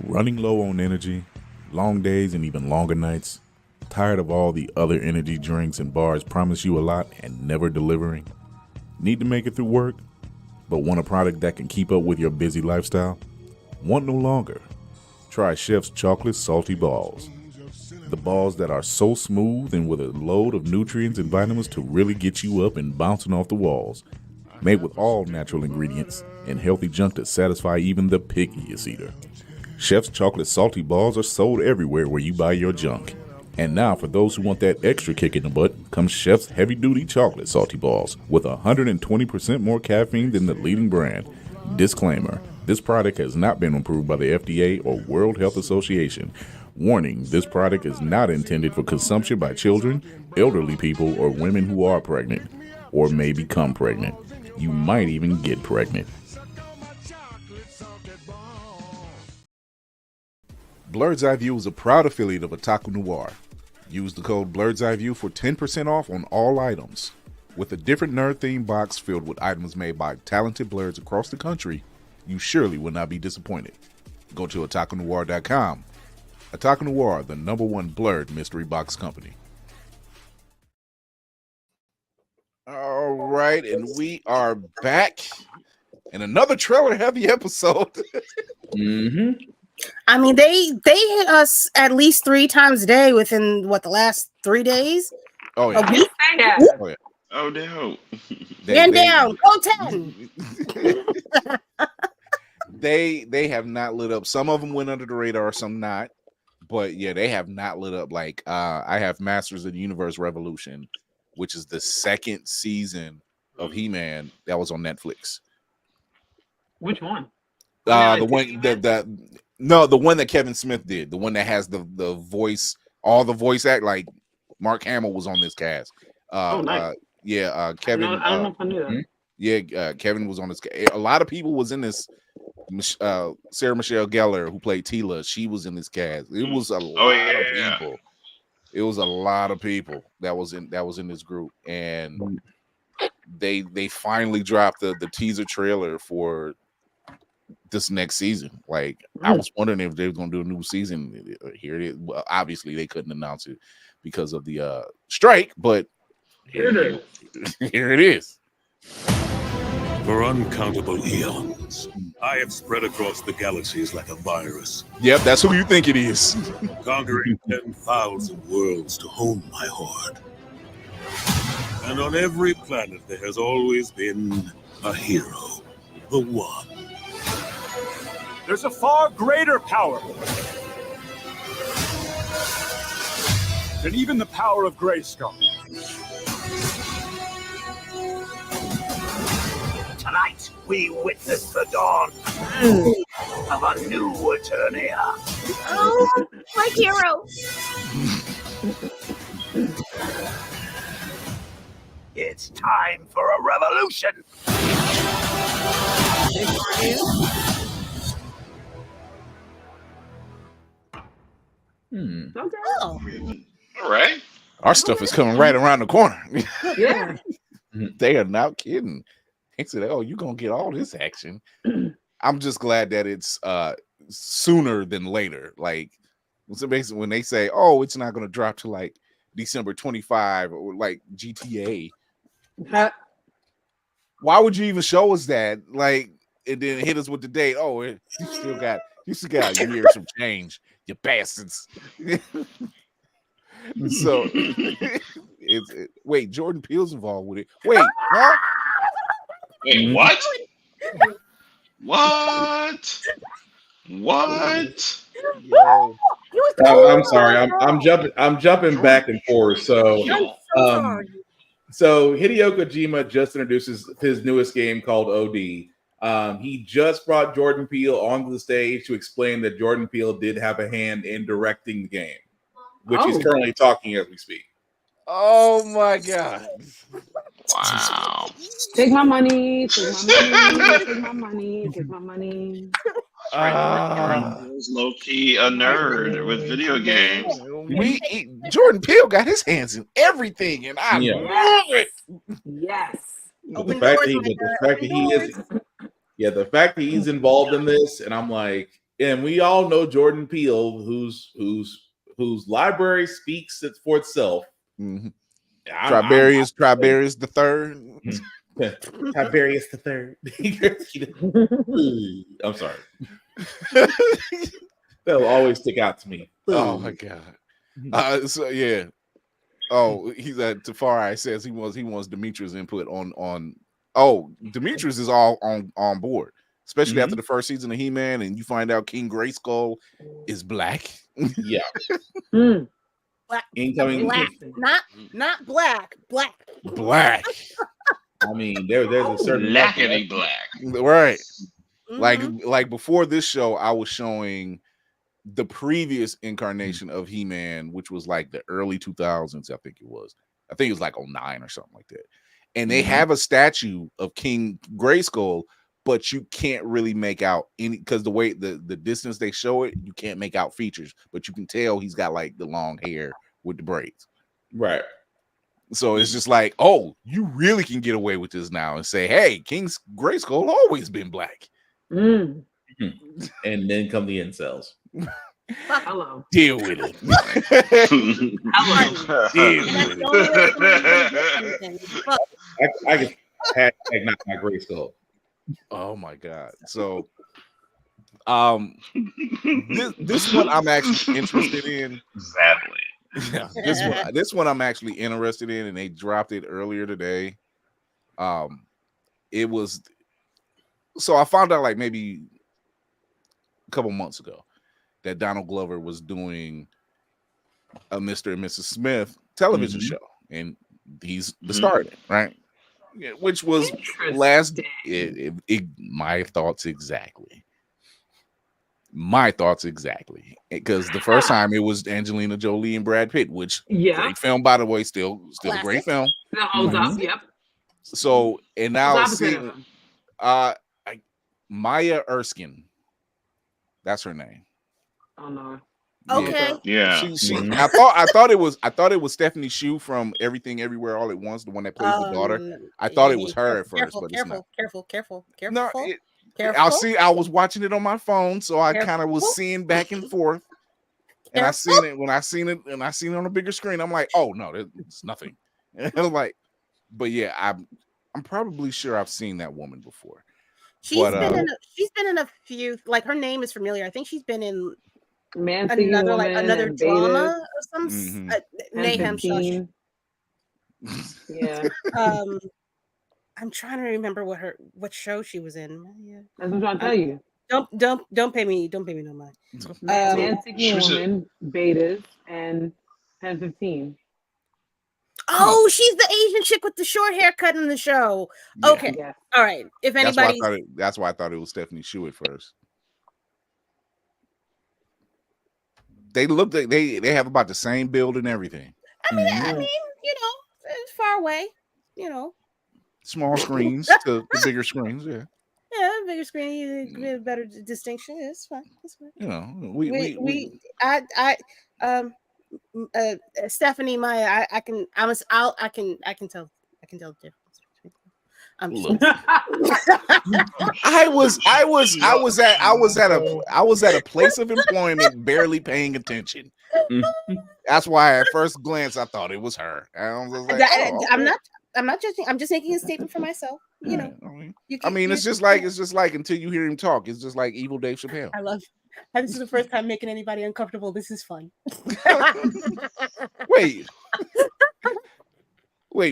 Running low on energy, long days and even longer nights, tired of all the other energy drinks and bars promise you a lot and never delivering? Need to make it through work, but want a product that can keep up with your busy lifestyle? Want no longer? Try Chef's Chocolate Salty Balls. The balls that are so smooth and with a load of nutrients and vitamins to really get you up and bouncing off the walls. Made with all natural ingredients and healthy junk to satisfy even the pickiest eater. Chef's Chocolate Salty Balls are sold everywhere where you buy your junk. And now for those who want that extra kick in the butt, comes Chef's Heavy Duty Chocolate Salty Balls with 120% more caffeine than the leading brand. Disclaimer, this product has not been approved by the FDA or World Health Association. Warning, this product is not intended for consumption by children, elderly people, or women who are pregnant or may become pregnant. You might even get pregnant. Blurred's Eye View is a proud affiliate of Otaku Noir. Use the code Blurred's Eye View for 10% off on all items. With a different nerd-themed box filled with items made by talented blurs across the country, you surely will not be disappointed. Go to otakunoir.com. Otaku Noir, the #1 blurred mystery box company. All right, and we are back in another trailer-heavy episode. Mm-hmm. I mean, they hit us at least 3 times a day within the last 3 days. Oh yeah. A week? Oh yeah. Oh no. Down. Go 10. They have not lit up. Some of them went under the radar, some not. But yeah, they have not lit up. Like I have Masters of the Universe Revolution, which is the 2nd season of He-Man that was on Netflix. Which one? The one that Kevin Smith did, the one that has the voice, all the voice act, like Mark Hamill was on this cast. Nice. Kevin. I don't know if I knew that. Yeah, Kevin was on this. A lot of people was in this. Sarah Michelle Gellar, who played Tila, she was in this cast. It was a lot of people. It was a lot of people that was in this group, and they finally dropped the teaser trailer for this next season. Like I was wondering if they were going to do a new season. Here it is. Well, obviously they couldn't announce it because of the strike, but here it is. For uncountable eons, I have spread across the galaxies like a virus. Yep, that's who you think it is. Conquering 10,000 worlds to hone my horde. And on every planet there has always been a hero, the one. There's a far greater power than even the power of Grayskull. Tonight, we witness the dawn of a new Eternia. Oh, my hero. It's time for a revolution. Okay. Oh. All right. Our stuff is coming right around the corner. Yeah. They are not kidding. They said, "Oh, you're gonna get all this action." I'm just glad that it's sooner than later. Like, so basically, when they say, "Oh, it's not gonna drop to like December 25" or like GTA, why would you even show us that? Like, and then hit us with the date. Oh, you still got a year some change, you bastards. So wait, Jordan Peele's involved with it. Wait, huh? Wait, what? What? What? Yo. I'm sorry. I'm jumping back and forth. So so Hideo Kojima just introduces his newest game called OD. He just brought Jordan Peele onto the stage to explain that Jordan Peele did have a hand in directing the game, which he's currently talking as we speak. Oh my god! Wow! Take my money. Take my money. Take my money. Take my money. Low key a nerd with video games. Jordan Peele got his hands in everything, and I love it. Yes. The fact that he's involved in this, and I'm like, and we all know Jordan Peele, whose library speaks for itself. Mm-hmm. Triberius the third. Tiberius the third. I'm sorry. That'll always stick out to me. Oh my god. So yeah. Oh, he's at Tafari says he wants Demetrius' input on. Oh, Demetrius is all on board, especially after the first season of He-Man, and you find out King Grayskull is black. Yeah. Black. Incoming. Black. Not black. Black. I mean, there's a certain blackity black. Right. Like before this show, I was showing the previous incarnation of He-Man, which was like the early 2000s, I think it was like 09 or something like that. And they have a statue of King Grayskull, but you can't really make out any, because the way the distance they show it, you can't make out features, but you can tell he's got like the long hair with the braids. Right. So it's just like, oh, you really can get away with this now and say, hey, King Grayskull always been black. And then come the incels. Hello. Deal with it. I can hashtag not my Grayskull. Oh my god. So this one I'm actually interested in. Sadly. Yeah, this one I'm actually interested in, and they dropped it earlier today. It was, so I found out like maybe a couple months ago that Donald Glover was doing a Mr. and Mrs. Smith television show, and he's the star of it, right? Yeah, which was last. My thoughts exactly. Because the first time it was Angelina Jolie and Brad Pitt, which great film, by the way, still a great film. That holds up. Yep. So, and now seeing Maya Erskine, that's her name. Oh no. Okay. Yeah. I thought it was Stephanie Hsu from Everything Everywhere All at Once, the one that plays the daughter. I thought it was her at first, but it's not. Careful. No, I was watching it on my phone, so I kind of was seeing back and forth. And I seen it on a bigger screen. I'm like, oh no, it's nothing. And I'm like, but yeah, I'm probably sure I've seen that woman before. She's been in a few, like her name is familiar. I think she's been in another drama or some mayhem show. Yeah. I'm trying to remember what show she was in. Yeah. That's what I'm trying to tell you. Don't pay me no mind. Man Seeking Woman, Betas, and 10-15. Oh, she's the Asian chick with the short haircut in the show. Yeah. Okay. Yeah. All right. If anybody, That's why I thought it was Stephanie Shu at first. They look like they have about the same build and everything. I mean, you know, it's far away. You know, Small screens to the bigger screens. Yeah. yeah, bigger screen, you get a better distinction. It's fine. It's fine. You know, Stephanie Maya, I can tell the difference. I'm just I was at a place of employment barely paying attention. That's why at first glance I thought it was her. I was like, I'm not judging. I'm just making a statement for myself. You know, it's just like until you hear him talk, it's just like evil Dave Chappelle. I love. This is the first time making anybody uncomfortable. This is fun. Wait,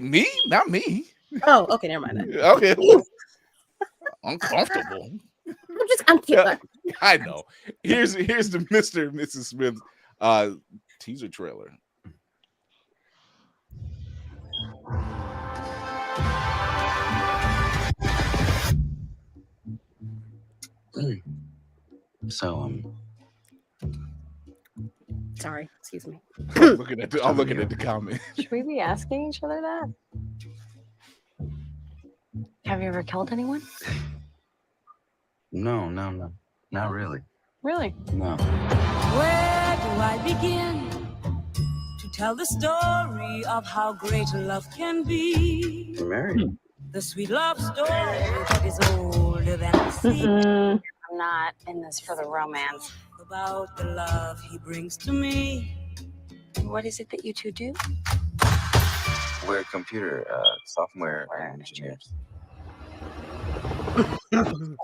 me? Not me. Oh, okay, never mind that. Okay. Uncomfortable. I'm cute. I know. Here's the Mr. and Mrs. Smith teaser trailer. So sorry, excuse me. I'm looking at the comment. Should we be asking each other that? Have you ever killed anyone? No, not really. Really? No. Where do I begin to tell the story of how great love can be? You're married. The sweet love story that is older than the sea. I'm not in this for the romance. About the love he brings to me. What is it that you two do? We're computer software engineers. He fills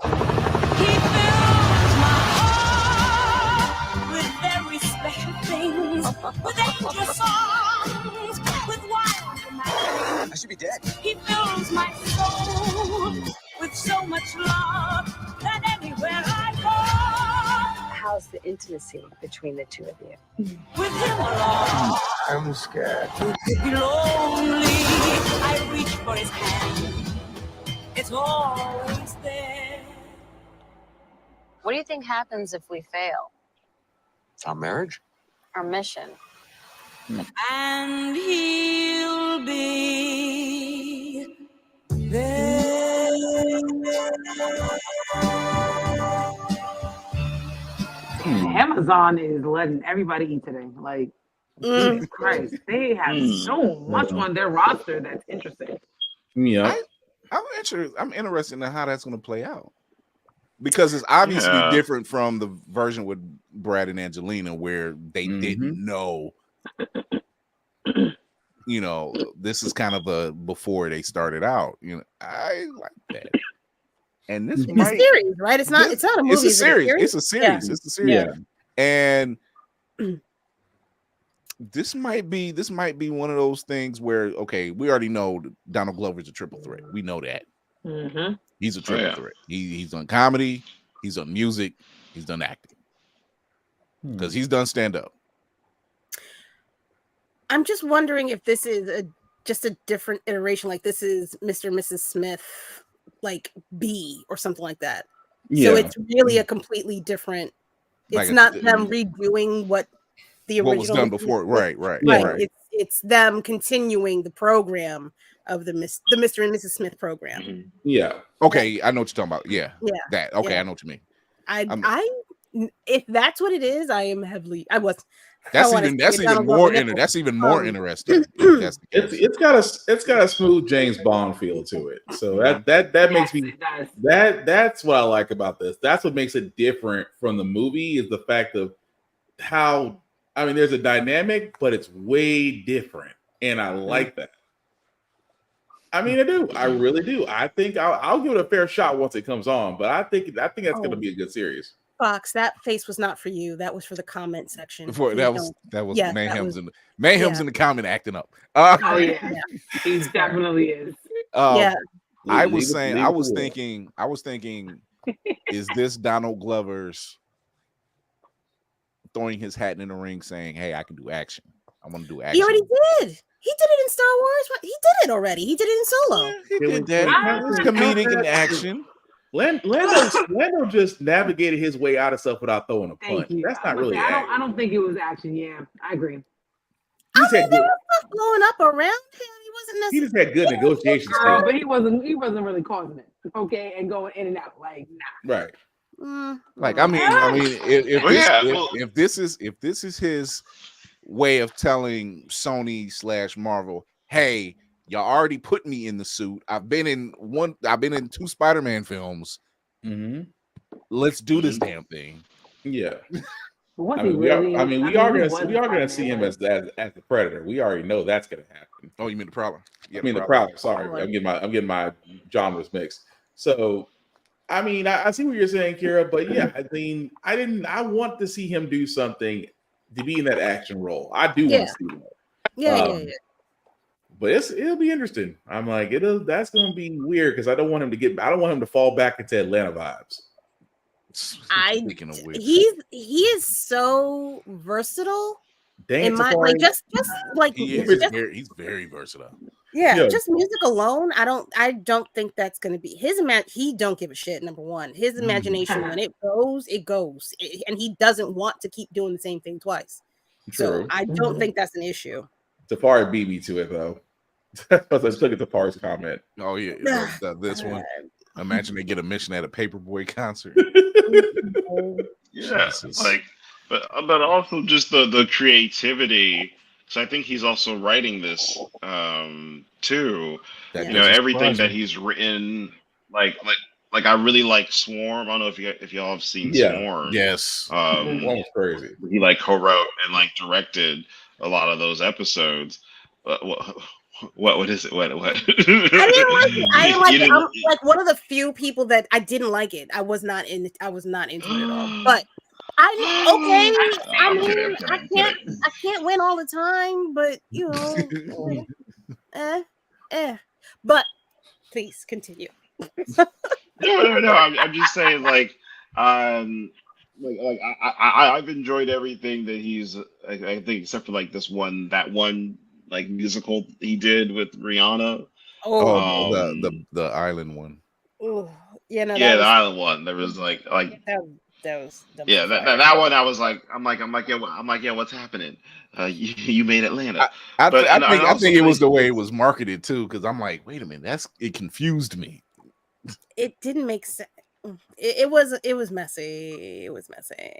my heart with very special things, with angel songs, with wild imaginings. I should be dead. He fills my soul with so much love that anywhere I go, How's the intimacy between the two of you? with him along. I'm scared. Who could be lonely? I reach for his hand. It's always there. What do you think happens if we fail It's our marriage. our mission? And he'll be there. Amazon is letting everybody eat today. Like, Jesus Christ, they have so much on their roster that's interesting. Yeah. I'm interested in how that's going to play out because it's obviously different from the version with Brad and Angelina where they didn't know. You know, this is kind of a before they started out. You know, I like that. And this It's a series, right? It's not a movie. It's a series. It's a series. Yeah. It's a series. Yeah. And this might be one of those things where, okay, we already know Donald Glover's a triple threat. We know that. He's a triple threat. He's done comedy, he's done music, he's done acting. Because he's done stand-up. I'm just wondering if this is just a different iteration. Like this is Mr. and Mrs. Smith, like B or something like that. Yeah. So it's really a completely different. It's not them redoing what the original was done before. Right. It's them continuing the program of the Mr. and Mrs. Smith program. Yeah. Okay, I know what you're talking about. Yeah. Yeah. That. Okay, Yeah. I know what you mean. I if that's what it is, I am heavily. That's even more interesting. It's got a smooth James Bond feel to it. So that makes me that's what I like about this. That's what makes it different from the movie is the fact of how there's a dynamic, but it's way different, and I like that. I do. I really do. I think I'll give it a fair shot once it comes on, but I think that's going to be a good series. Fox, that face was not for you. That was for the comment section. That was Mayhem's in the comment acting up. He definitely is. I was thinking, is this Donald Glover's throwing his hat in the ring saying, hey, I can do action. I want to do He action. already did. He did it in Star Wars. He did it already. He did it in Solo. He did that. It was comedic in action. Lando just navigated his way out of stuff without throwing a punch. Thank you. That's not really action. I don't think it was action. Yeah, I agree. There was stuff blowing up around him. He wasn't necessarily. He just had good negotiation skills. But he wasn't really causing it. Okay, and going in and out like nah. Right. Like I mean, if this is his way of telling Sony / Marvel, hey, y'all already put me in the suit. I've been in 2 Spider-Man films. Let's do this damn thing. Yeah. We are gonna see him as the Predator. We already know that's gonna happen. Oh, you mean the Prowler? Yeah, I mean the Prowler. Sorry, I'm getting my genres mixed. So, I mean, I see what you're saying, Kira, but yeah, I mean, I want to see him do something to be in that action role. I do want to see that. Yeah. But it'll be interesting. I'm like, that's gonna be weird because I don't want him to fall back into Atlanta vibes. Speaking of which, he is so versatile. He's very versatile. Yeah, just music alone. I don't think that's going to be his he don't give a shit. Number one, his imagination when it goes, and he doesn't want to keep doing the same thing twice. True. So I don't think that's an issue. Tafari beat me to it though. Let's look at Tafari's comment. Oh yeah, this one. Imagine they get a mission at a Paperboy concert. Yeah, but also just the creativity. So I think he's also writing this too. Everything that he's written, like I really like Swarm. I don't know if y'all have seen Swarm. Yes. Swarm was crazy. He co-wrote and directed a lot of those episodes. What is it? What? I didn't like it. I'm like one of the few people that I didn't like it. I was not into it at all. But I can't win all the time, but But please continue. No. I'm just saying, I've enjoyed everything that he's. I think except for that one musical he did with Rihanna. The island one. Oh, yeah, no. The island one. There was that was that one. I was what's happening? You made Atlanta. I think it was the way it was marketed too, because I'm like, wait a minute, it confused me. It didn't make sense. It was messy. It was messy.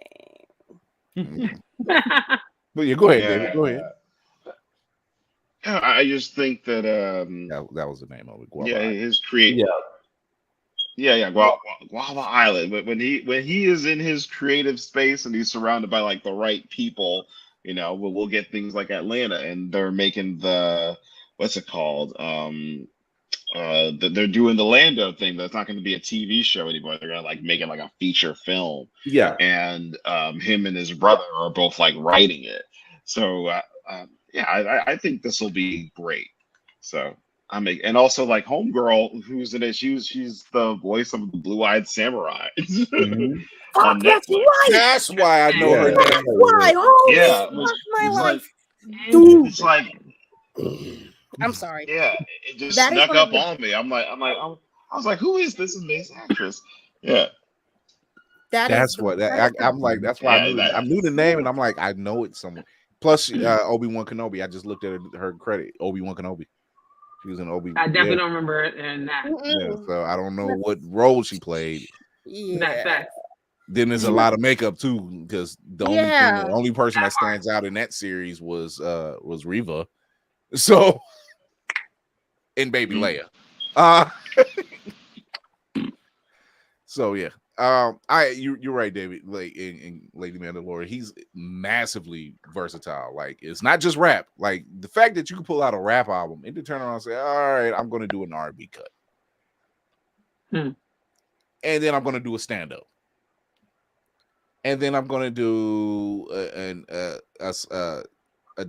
But yeah, go ahead, David. Go ahead. I just think that that was the name of it. Guava his creative. Guava Island. But when he is in his creative space and he's surrounded by the right people, we'll get things like Atlanta, and they're making what's it called? They're doing the Lando thing. That's not going to be a TV show anymore. They're gonna make it a feature film. Yeah, and him and his brother are both writing it. So. I think this will be great. So and also Homegirl, who's in it. She's the voice of the Blue-Eyed Samurai. Oh, that's right. That's why I know her. That's why. Oh, my life, dude. It's I'm sorry. Yeah, it just snuck up on me. I was like, who is this amazing actress? Yeah. That's why I knew the name, and I'm like, I know it somewhere. Plus, Obi-Wan Kenobi. I just looked at her credit. Obi-Wan Kenobi. She was in Obi-Wan. I definitely don't remember it in that. Yeah, so I don't know what role she played. Yeah. Then there's a lot of makeup too, because the only person that stands out in that series was Reva. So, and Baby Leia. So yeah. You're right, David. In Lady Mandalorian, he's massively versatile. It's not just rap. The fact that you can pull out a rap album and then turn around and say, "All right, I'm going to do an R&B cut," and then I'm going to do a stand-up, and then I'm going to do a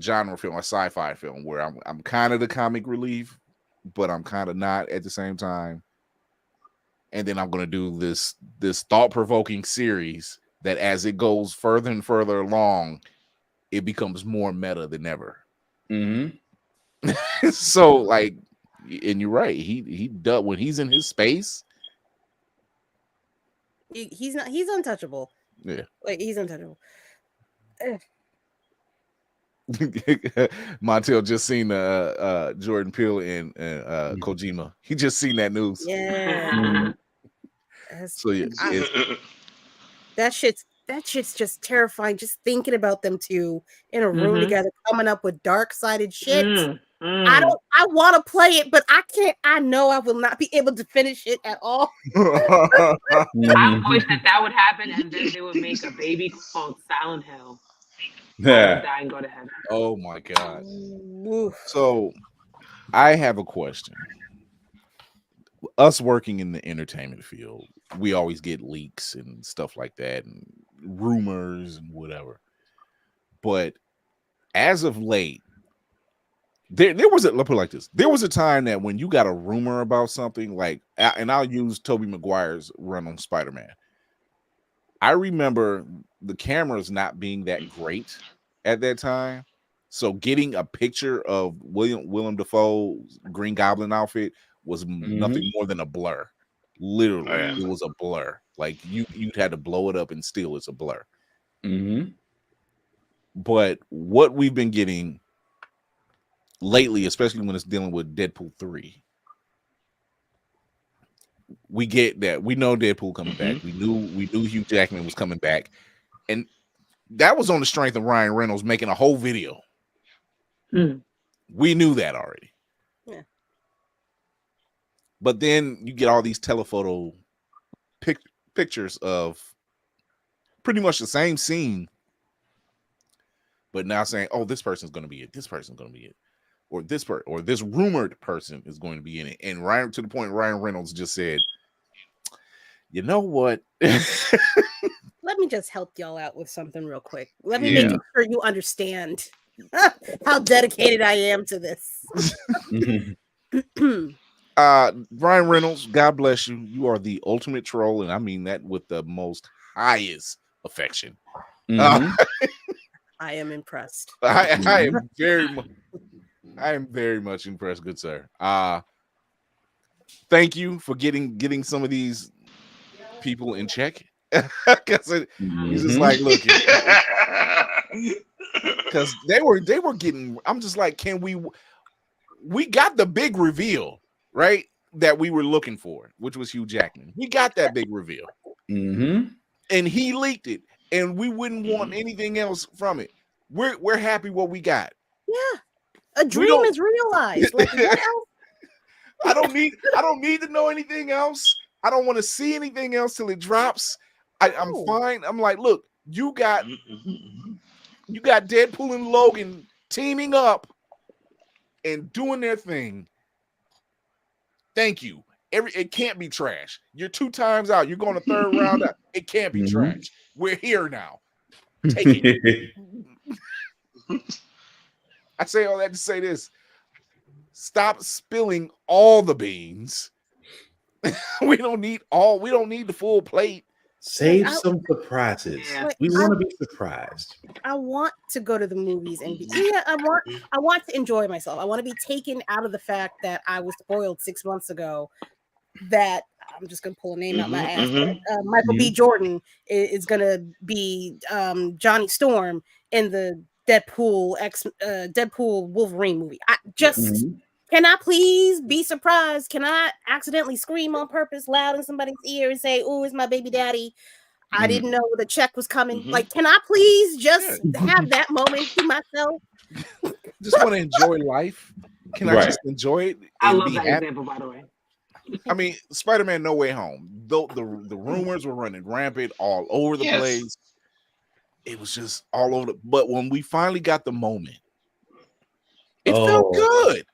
genre film, a sci-fi film, where I'm kind of the comic relief, but I'm kind of not at the same time. And then I'm going to do this thought-provoking series that as it goes further and further along, it becomes more meta than ever. Mm-hmm. So like, and you're right. He does when he's in his space. He's not. He's untouchable. Yeah. Like he's untouchable. Ugh. Montel just seen Jordan Peele and Kojima. He just seen that news. Yeah. So yeah, that shit's just terrifying. Just thinking about them two in a room together, coming up with dark-sided shit. I want to play it, but I can't. I know I will not be able to finish it at all. I wish that would happen, and then they would make a baby called Silent Hill. Yeah. Die and go to heaven. Oh my god. So I have a question. Us working in the entertainment field, we always get leaks and stuff like that and rumors and whatever. But as of late, there was let's put it like this. There was a time that when you got a rumor about something, like, and I'll use Tobey Maguire's run on Spider-Man. I remember the cameras not being that great at that time. So getting a picture of Willem Dafoe's Green Goblin outfit was nothing more than a blur. Literally, it was a blur. Like you'd had to blow it up and still it's a blur. But what we've been getting lately, especially when it's dealing with Deadpool 3, we get that we know Deadpool coming back. We knew Hugh Jackman was coming back, and that was on the strength of Ryan Reynolds making a whole video. We knew that already. Yeah. But then you get all these telephoto pictures of pretty much the same scene, but now saying, "Oh, this person's going to be it. This person's going to be it." Or this rumored person is going to be in it. And Ryan, to the point, Ryan Reynolds just said, "You know what? Let me just help y'all out with something real quick. Let me make sure you understand how dedicated I am to this." Ryan Reynolds, God bless you. You are the ultimate troll, and I mean that with the most highest affection. I am impressed. I am very much impressed, good sir. Thank you for getting some of these people in check. Because he's just like, look, because they were getting. I'm just like, can we got the big reveal, right? That we were looking for, which was Hugh Jackman. We got that big reveal, and he leaked it, and we wouldn't want anything else from it. We're happy what we got. Yeah. A dream is realized. Like, what else? I don't need to know anything else. I don't want to see anything else till it drops. I'm fine. I'm like, look, you got Deadpool and Logan teaming up and doing their thing. Thank you. It can't be trash. You're 2 times out. You're going to third round out. It can't be trash. We're here now. Take it. I say all that to say this. Stop spilling all the beans. We don't need the full plate. Save some surprises. We want to be surprised. I want to go to the movies and I want to enjoy myself. I want to be taken out of the fact that I was spoiled 6 months ago. That I'm just gonna pull a name out my ass. Michael B. Jordan is gonna be Johnny Storm in the Deadpool Wolverine movie. Can I please be surprised? Can I accidentally scream on purpose loud in somebody's ear and say, "Oh, it's my baby daddy"? I didn't know the check was coming. Like, can I please just have that moment to myself? Just want to enjoy life. Can I just enjoy it? I love that example, by the way. I mean, Spider-Man No Way Home. Though the rumors were running rampant all over the place. It was just all over. But when we finally got the moment, it felt good.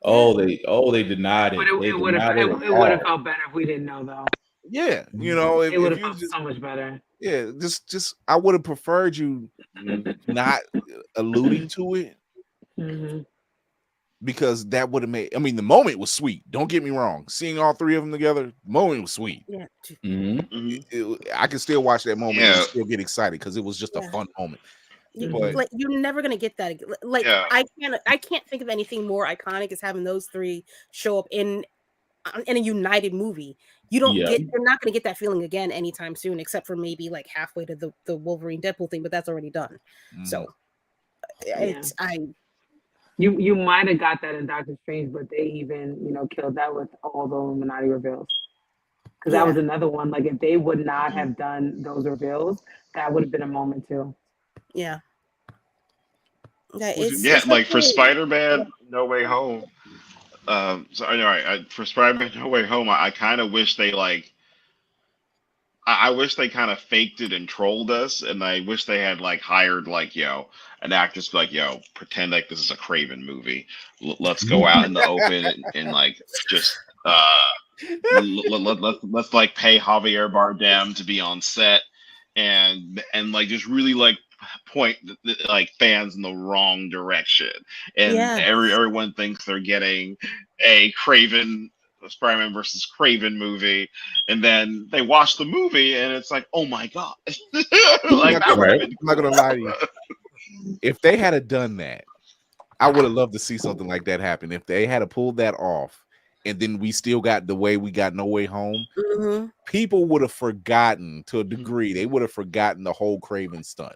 They denied it. But it would have felt better if we didn't know, though. Yeah, you know, it would have felt so much better. Yeah, just I would have preferred you not alluding to it. Because that would have made. I mean, the moment was sweet. Don't get me wrong. Seeing all 3 of them together, the moment was sweet. Yeah. I can still watch that moment and still get excited because it was just a fun moment. Like you're never gonna get that. Like I can't think of anything more iconic as having those three show up in a united movie. You're not gonna get that feeling again anytime soon, except for maybe like halfway to the Wolverine Deadpool thing, but that's already done. So you might have got that in Doctor Strange, but they even killed that with all the Illuminati reveals. Because that was another one. Like if they would not have done those reveals, that would have been a moment too. Yeah. Like for Spider-Man No Way Home. For Spider-Man No Way Home, I kind of wish they I wish they kind of faked it and trolled us, and I wish they had hired an actress to pretend like this is a Craven movie. Let's go out in the open and just let's pay Javier Bardem to be on set and just really point fans in the wrong direction, and everyone thinks they're getting a Craven Spider-Man versus Craven movie, and then they watch the movie and it's like, oh my god. I'm not gonna lie to you. If they had done that, I would have loved to see something like that happen. If they had pulled that off, and then we still got the way we got No Way Home, people would have forgotten to a degree. They would have forgotten the whole Craven stunt.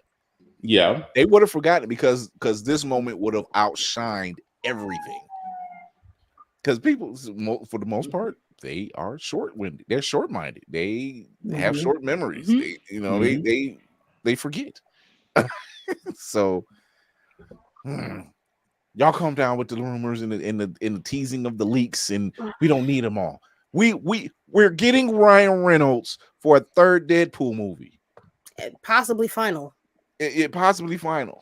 Yeah, they would have forgotten because this moment would have outshined everything. Because people, for the most part, they are short-winded. They're short-minded. They have short memories. They forget. So, y'all calm down with the rumors and the teasing of the leaks, and we don't need them all. We're getting Ryan Reynolds for a third Deadpool movie, possibly final. It possibly final.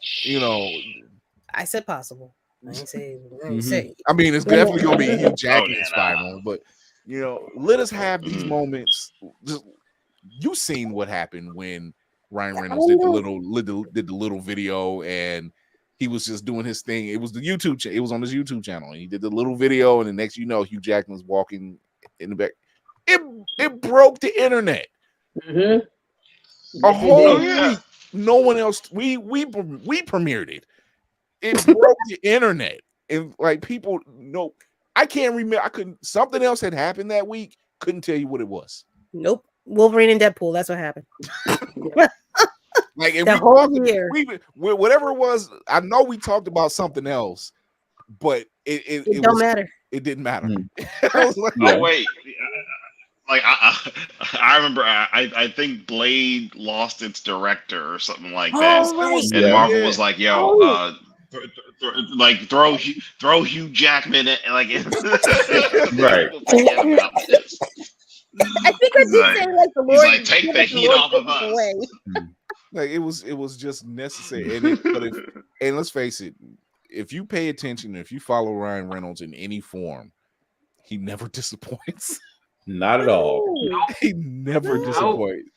I said possible. I didn't say. I mean, it's definitely gonna be Hugh Jackman's final, but let us have these moments. You seen what happened when Ryan Reynolds did the little video, and he was just doing his thing. It was the YouTube. It was on his YouTube channel, and he did the little video, and the next Hugh Jackman's walking in the back. It broke the internet. A whole week. No one else. We premiered it. It broke the internet, and people know. I can't remember. I couldn't. Something else had happened that week. Couldn't tell you what it was. Nope. Wolverine and Deadpool. That's what happened. The whole year. Whatever it was. I know we talked about something else, but it don't matter. It didn't matter. Oh wait. I remember. I think Blade lost its director or something like that, and Marvel was like, "Yo, throw Hugh Jackman at right." I think I did say the Lord. He's like, take the heat off of us. It was just necessary. And let's face it, if you pay attention, if you follow Ryan Reynolds in any form, he never disappoints. Not at all. He never disappoints.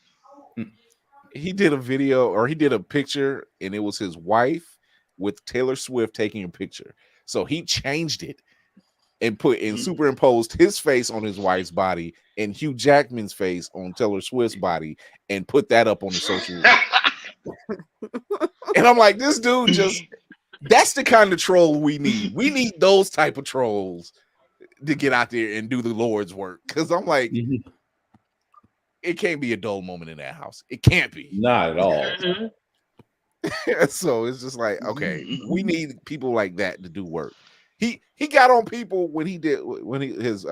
He did a video, or he did a picture, and it was his wife with Taylor Swift taking a picture. So he changed it and superimposed his face on his wife's body and Hugh Jackman's face on Taylor Swift's body and put that up on the social media. And I'm like, this dude that's the kind of troll we need. We need those type of trolls to get out there and do the Lord's work. Because I'm like, it can't be a dull moment in that house. It can't be. Not at all. So it's just like, okay, we need people like that to do work. He got on people when his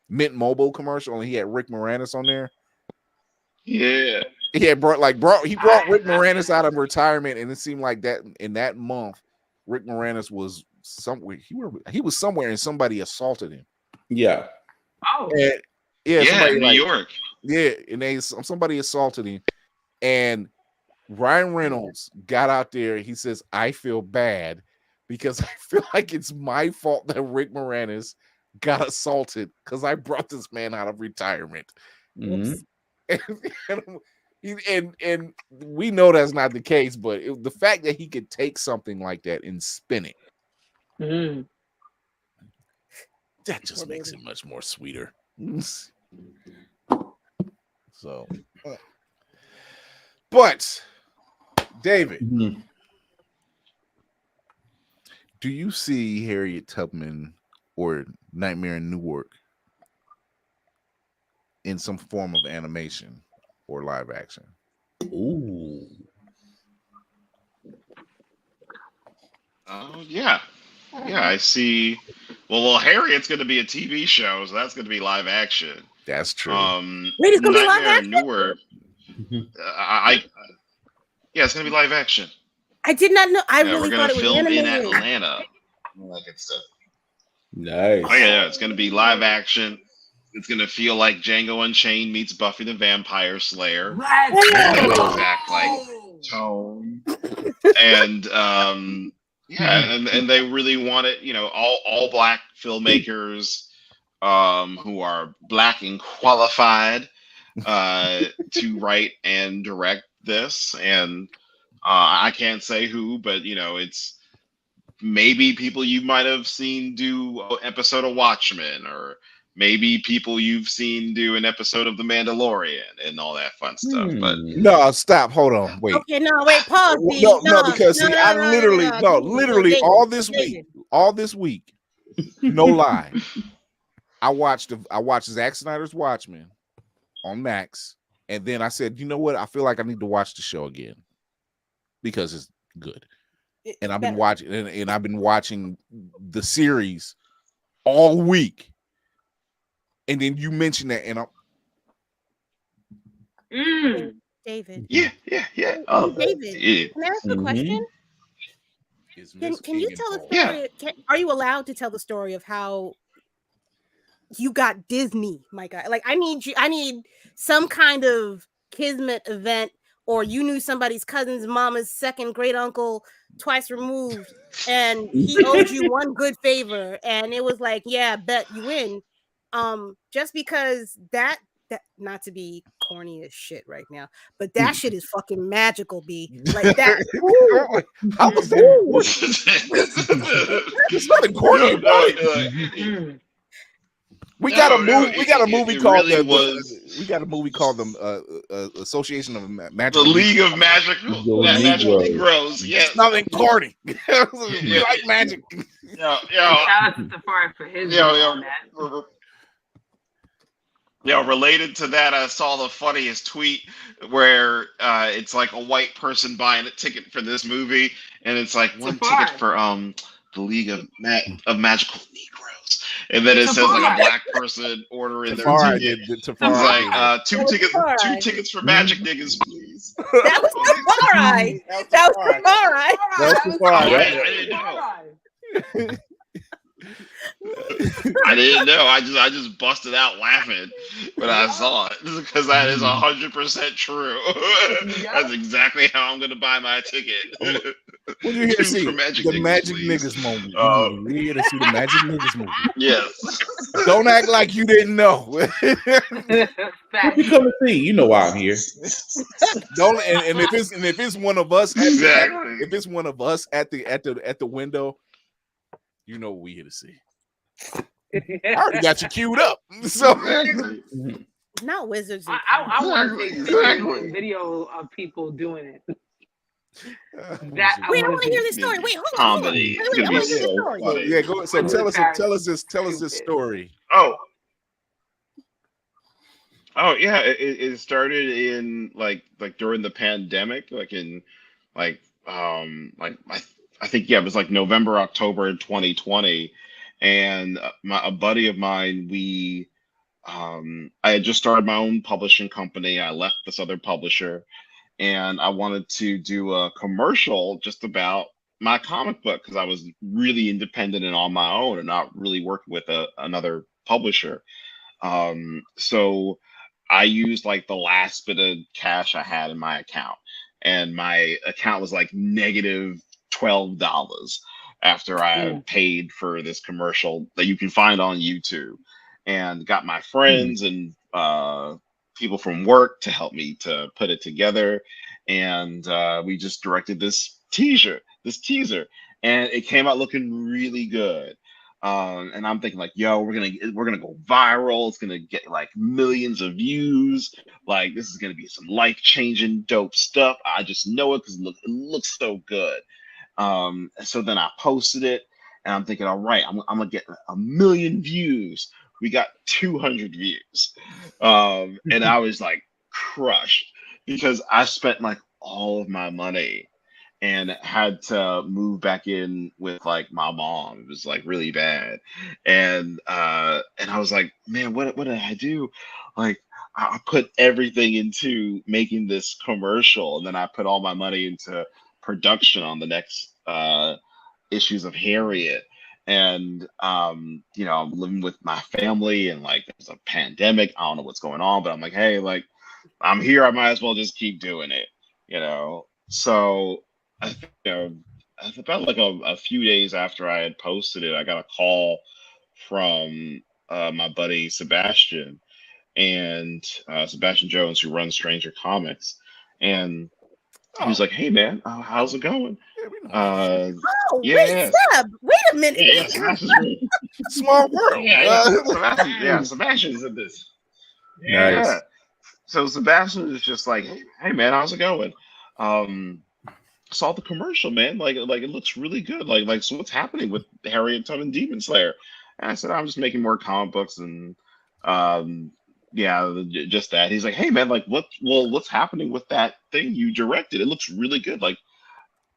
Mint Mobile commercial, and he had Rick Moranis on there. Yeah. He had brought Rick Moranis out of retirement, and it seemed like that in that month, Rick Moranis was somewhere. He was somewhere, and somebody assaulted him. Yeah. Oh. And, in New York. Yeah, and somebody assaulted him, and Ryan Reynolds got out there. He says, "I feel bad because I feel like it's my fault that Rick Moranis got assaulted because I brought this man out of retirement." And we know that's not the case, but the fact that he could take something like that and spin it, that just makes it much more sweeter. So, but David, Mhm. do you see Harriet Tubman or Nightmare in Newark in some form of animation or live action? Ooh. Oh yeah, yeah. I see. Well, Harriet's going to be a TV show, so that's going to be live action. That's true. Wait, it's gonna be live Nightmare in action? Newark. Yeah, it's going to be live action. I did not know. I Yeah, really we're thought going it to was film in animated. Atlanta. Like it's Nice. Oh yeah, it's going to be live action. It's going to feel like Django Unchained meets Buffy the Vampire Slayer. The exact like tone. And yeah, and they really want it, you know, all black filmmakers who are black and qualified to write and direct this. And I can't say who, but you know, it's maybe people you might have seen do an episode of Watchmen, or maybe people you've seen do an episode of The Mandalorian and all that fun stuff. But No, stop. Hold on. Wait. Okay, no, wait, pause. No, B. no, because see, I literally, literally David, all this week, no lie, I watched Zack Snyder's Watchmen on Max, and then I said, you know what? I feel like I need to watch the show again because it's good. And I've been watching, and I've been watching the series all week. And then you mentioned that, and I'm David. Yeah. Oh, David, yeah. can I ask a question? Can you tell the story? Are you allowed to tell the story of how you got Disney, my guy? Like, I need some kind of kismet event, or you knew somebody's cousin's mama's second great uncle twice removed, and he owed you one good favor, and it was like, yeah, bet you win. Just because that not to be corny as shit right now, but that shit is fucking magical, B. Like that. How was that? It's nothing corny about it. We got a movie. We got a movie called we got a movie called the Association of Magic. The League of Magical Negroes. Yes, it's nothing corny. We like magic. Shout out to Safari for his on that. Related to that, I saw the funniest tweet where it's like a white person buying a ticket for this movie, and it's like one ticket for the League of Magical Negroes, and then it says like a black person ordering their ticket. It's like two tickets for Magic Niggas, please. That was Safari. That was Safari. I didn't know. I didn't know. I just busted out laughing when I saw it because that is 100% true. That's exactly how I'm gonna buy my ticket. What you here to see? The Magic Niggas moment. We're here to see the Magic Niggas movie. Yes. Don't act like you didn't know. What you come to see? You know why I'm here. Don't and if it's one of us, exactly. If it's one of us at the window, you know what we here to see. I already got you queued up. So not wizards. I want to see video of people doing it. Wait, I want to hear this story. Wait, hold on. Wait, I want to hear this story. Yeah, go ahead. So tell us this story. Oh yeah, it started in like during the pandemic, I think it was like November, October 2020, and a buddy of mine, I had just started my own publishing company. I left this other publisher, and I wanted to do a commercial just about my comic book because I was really independent and on my own and not really working with another publisher. So I used like the last bit of cash I had in my account, and my account was like negative $12 after I paid for this commercial that you can find on YouTube, and got my friends and people from work to help me to put it together. And we just directed this teaser, and it came out looking really good. And I'm thinking like, yo, we're gonna go viral. It's gonna get like millions of views. Like this is gonna be some life-changing dope stuff. I just know it because it looks so good. So then I posted it, and I'm thinking, all right, I'm gonna get 1 million views. We got 200 views, and I was like crushed because I spent like all of my money and had to move back in with like my mom. It was like really bad, and I was like, man, what did I do? Like I put everything into making this commercial, and then I put all my money into production on the next issues of Harriet. And I'm living with my family, and like there's a pandemic. I don't know what's going on, but I'm like, hey, like I'm here. I might as well just keep doing it, So about like a few days after I had posted it, I got a call from my buddy Sebastian Jones, who runs Stranger Comics, and he was like, "Hey man, how's it going?" Wait, Seb, wait a minute. Yeah, Sebastian's small world. Sebastian's in this. Nice. Yeah. So Sebastian is just like, "Hey man, how's it going?" Saw the commercial, man. Like it looks really good. Like so, what's happening with Harriet Tubman Demon Slayer? And I said, I'm just making more comic books, and just that. He's like, hey man, like what's happening with that thing you directed? It looks really good. Like,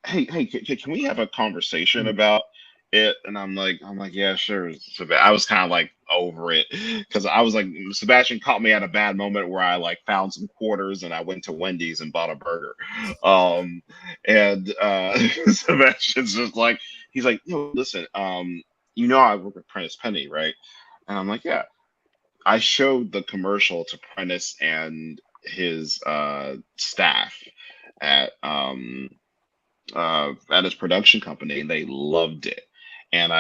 hey, can we have a conversation about it? And I'm like, yeah, sure. So I was kind of like over it because I was like, Sebastian caught me at a bad moment where I like found some quarters and I went to Wendy's and bought a burger. Sebastian's just like, he's like, yo, listen, I work with Prentice Penny, right? And I'm like, yeah. I showed the commercial to Prentice and his staff at his production company, and they loved it. And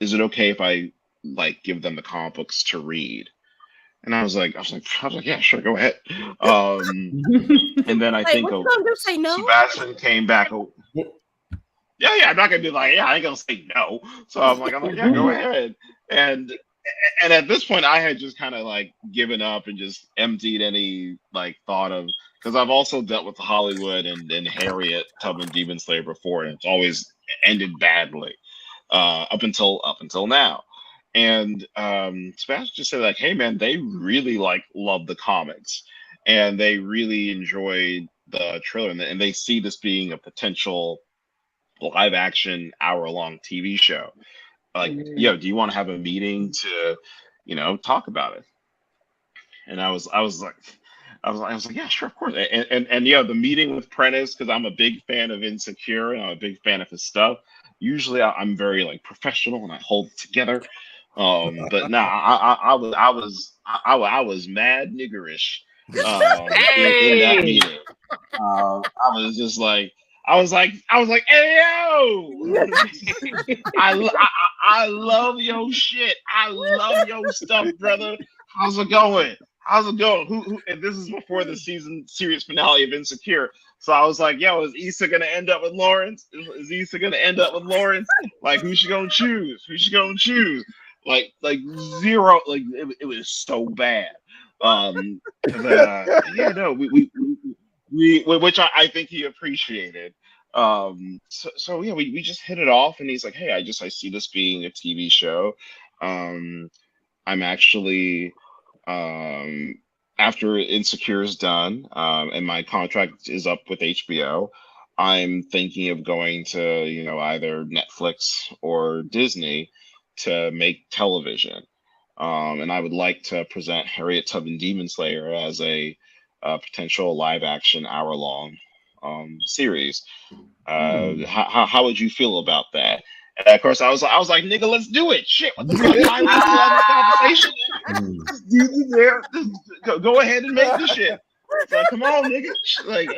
is it okay if I like give them the comic books to read? And I was like, yeah, sure, go ahead. And then I think say no? Sebastian came back. Yeah, I'm not gonna be like, yeah, I ain't gonna say no. So I'm like, yeah, go ahead. And at this point, I had just kind of like given up and just emptied any like thought of, because I've also dealt with Hollywood and Harriet Tubman Demon Slayer before, and it's always ended badly up until now. And Sebastian just said like, hey man, they really like love the comics, and they really enjoyed the trailer, and they see this being a potential live action hour-long TV show. Like, yo, do you want to have a meeting to, talk about it? And I was like, yeah, sure, of course. And the meeting with Prentice, because I'm a big fan of Insecure and I'm a big fan of his stuff. Usually, I'm very like professional and I hold it together. But nah, I was mad niggerish in that meeting. I was like, hey yo, I love your shit. I love your stuff, brother. How's it going? Who? And this is before the series finale of Insecure. So I was like, yo, is Issa gonna end up with Lawrence? Is Issa gonna end up with Lawrence? Like, who's she gonna choose? Like zero. Like it was so bad. We which I think he appreciated. So yeah, we just hit it off, and he's like, hey, I see this being a TV show. I'm actually after Insecure is done, and my contract is up with HBO, I'm thinking of going to either Netflix or Disney to make television. And I would like to present Harriet Tubman Demon Slayer as a potential live action hour-long series. How would you feel about that? And of course, I was like, nigga, let's do it. Shit, what the fuck? Time to have this conversation. Go ahead and make this shit. Like, come on, nigga. Like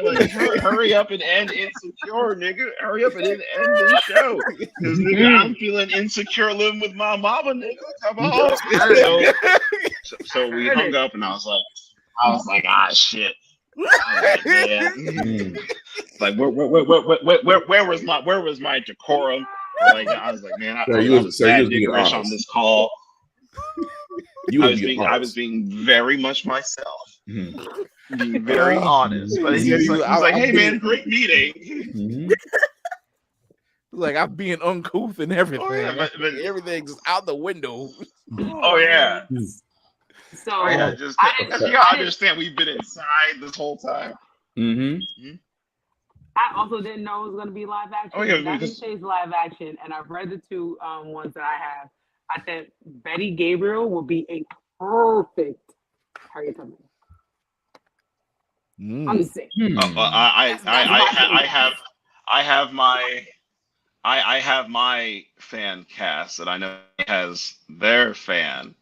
hurry up and end Insecure, nigga. Hurry up and end this show. Because nigga, I'm feeling insecure living with my mama, nigga. Come on. So we hung up, and I was like, ah, shit. Like, where was my decorum? Like I was like, man, I So you was was mad being niggerish on honest. this call. You I was was being I was honest. being very much myself, Mhm. being very honest. But Yeah, he's like, hey I'm man, great meeting. Mhm. like I'm being uncouth and everything. Oh yeah, but Everything's out the window. oh yeah, So oh yeah. Just because you gotta understand, we've been inside this whole time. Mm-hmm. I also didn't know it was going to be live action. Oh yeah, Now he because says live action, and I've read the two ones that I have. I think Betty Gabriel will be a perfect Harriet Tubman. I'm just saying. I have my fan cast, and I know he has their fan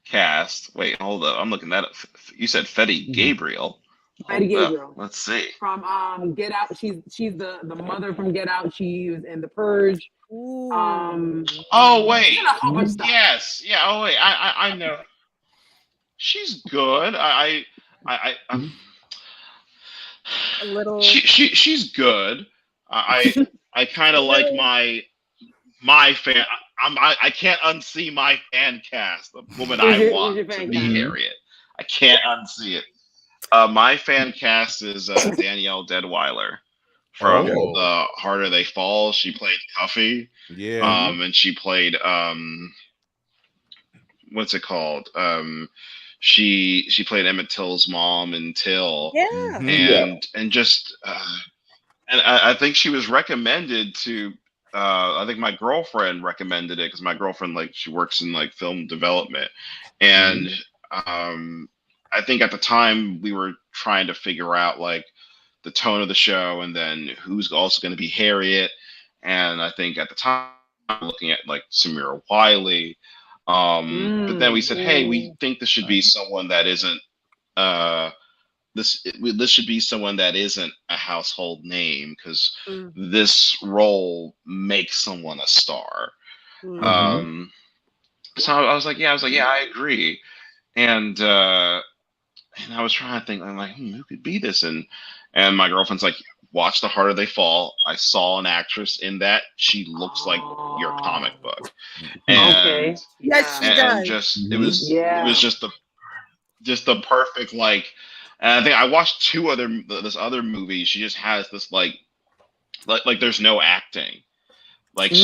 cast. Wait, hold up. I'm looking that up. You said Fetty Gabriel. Betty Gabriel. Let's see. From Get Out. She's the mother from Get Out. She was in The Purge. Oh wait. She's in a whole bunch of stuff. Yes. Yeah. Oh wait. I know. She's good. I'm A little. She's good. I kind of like my fan. I can't unsee my fan cast. The woman I want to be Harriet. I can't unsee it. My fan cast is Danielle Deadweiler from The Harder They Fall. She played Cuffy. Yeah. And she played what's it called? She played Emmett Till's mom in Till. Yeah. And just and I think she was recommended to. I think my girlfriend recommended it because my girlfriend she works in film development, and I think at the time we were trying to figure out the tone of the show and then who's also going to be Harriet, and I think at the time looking at Samira Wiley, but then we said, hey, we think this should be someone that isn't. This should be someone that isn't a household name because this role makes someone a star. So I was like, yeah, I agree. And I was trying to think, I'm like, who could be this? And my girlfriend's like, watch The Harder They Fall. I saw an actress in that. She looks like your comic book. And yes, she does. And just it was just the perfect and I think I watched this other movie. She just has this like there's no acting. It's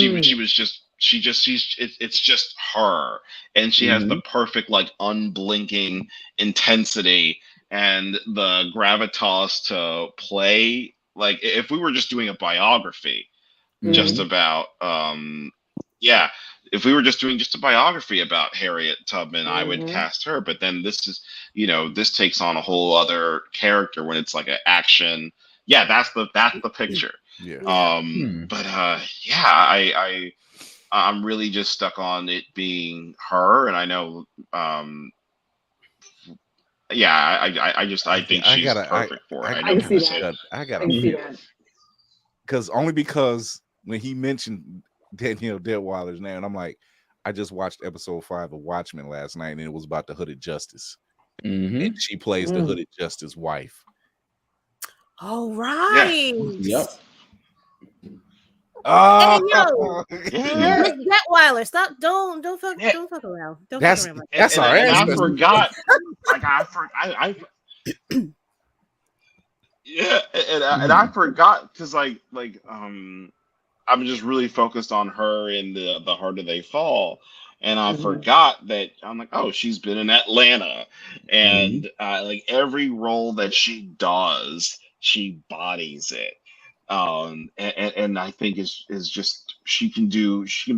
just her, and she has the perfect unblinking intensity and the gravitas to play. If we were just doing a biography, just about if we were just doing a biography about Harriet Tubman, I would cast her. But then this is, this takes on a whole other character when it's an action. Yeah, that's the picture. Yeah. But I'm really just stuck on it being her, and I know. I think she's perfect for it. I can see that. I gotta see that. Because when he mentioned Danielle Deadweiler's name, and I'm like, I just watched episode 5 of Watchmen last night, and it was about the Hooded Justice, and she plays the Hooded Justice wife. All right. Yeah. Yep. Hey, yo, Miss Detweiler, stop! Don't fuck around. That's all right. And I forgot. And I forgot because I'm just really focused on her in the Harder They Fall, and I forgot that I'm like, oh, she's been in Atlanta, and every role that she does, she bodies it. And I think is just she can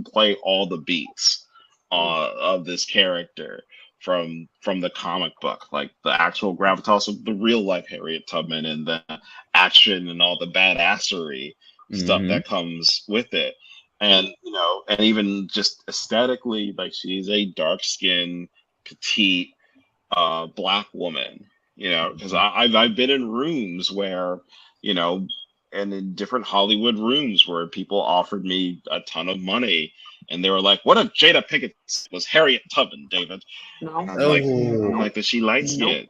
play all the beats of this character from the comic book, the actual gravitas of the real life Harriet Tubman and the action and all the badassery stuff that comes with it, and and even just aesthetically, she's a dark-skinned, petite black woman, because I've been in rooms where and in different Hollywood rooms where people offered me a ton of money, and they were like, "What if Jada Pinkett was Harriet Tubman, David?" No, and I'm like, "Is she light skinned?"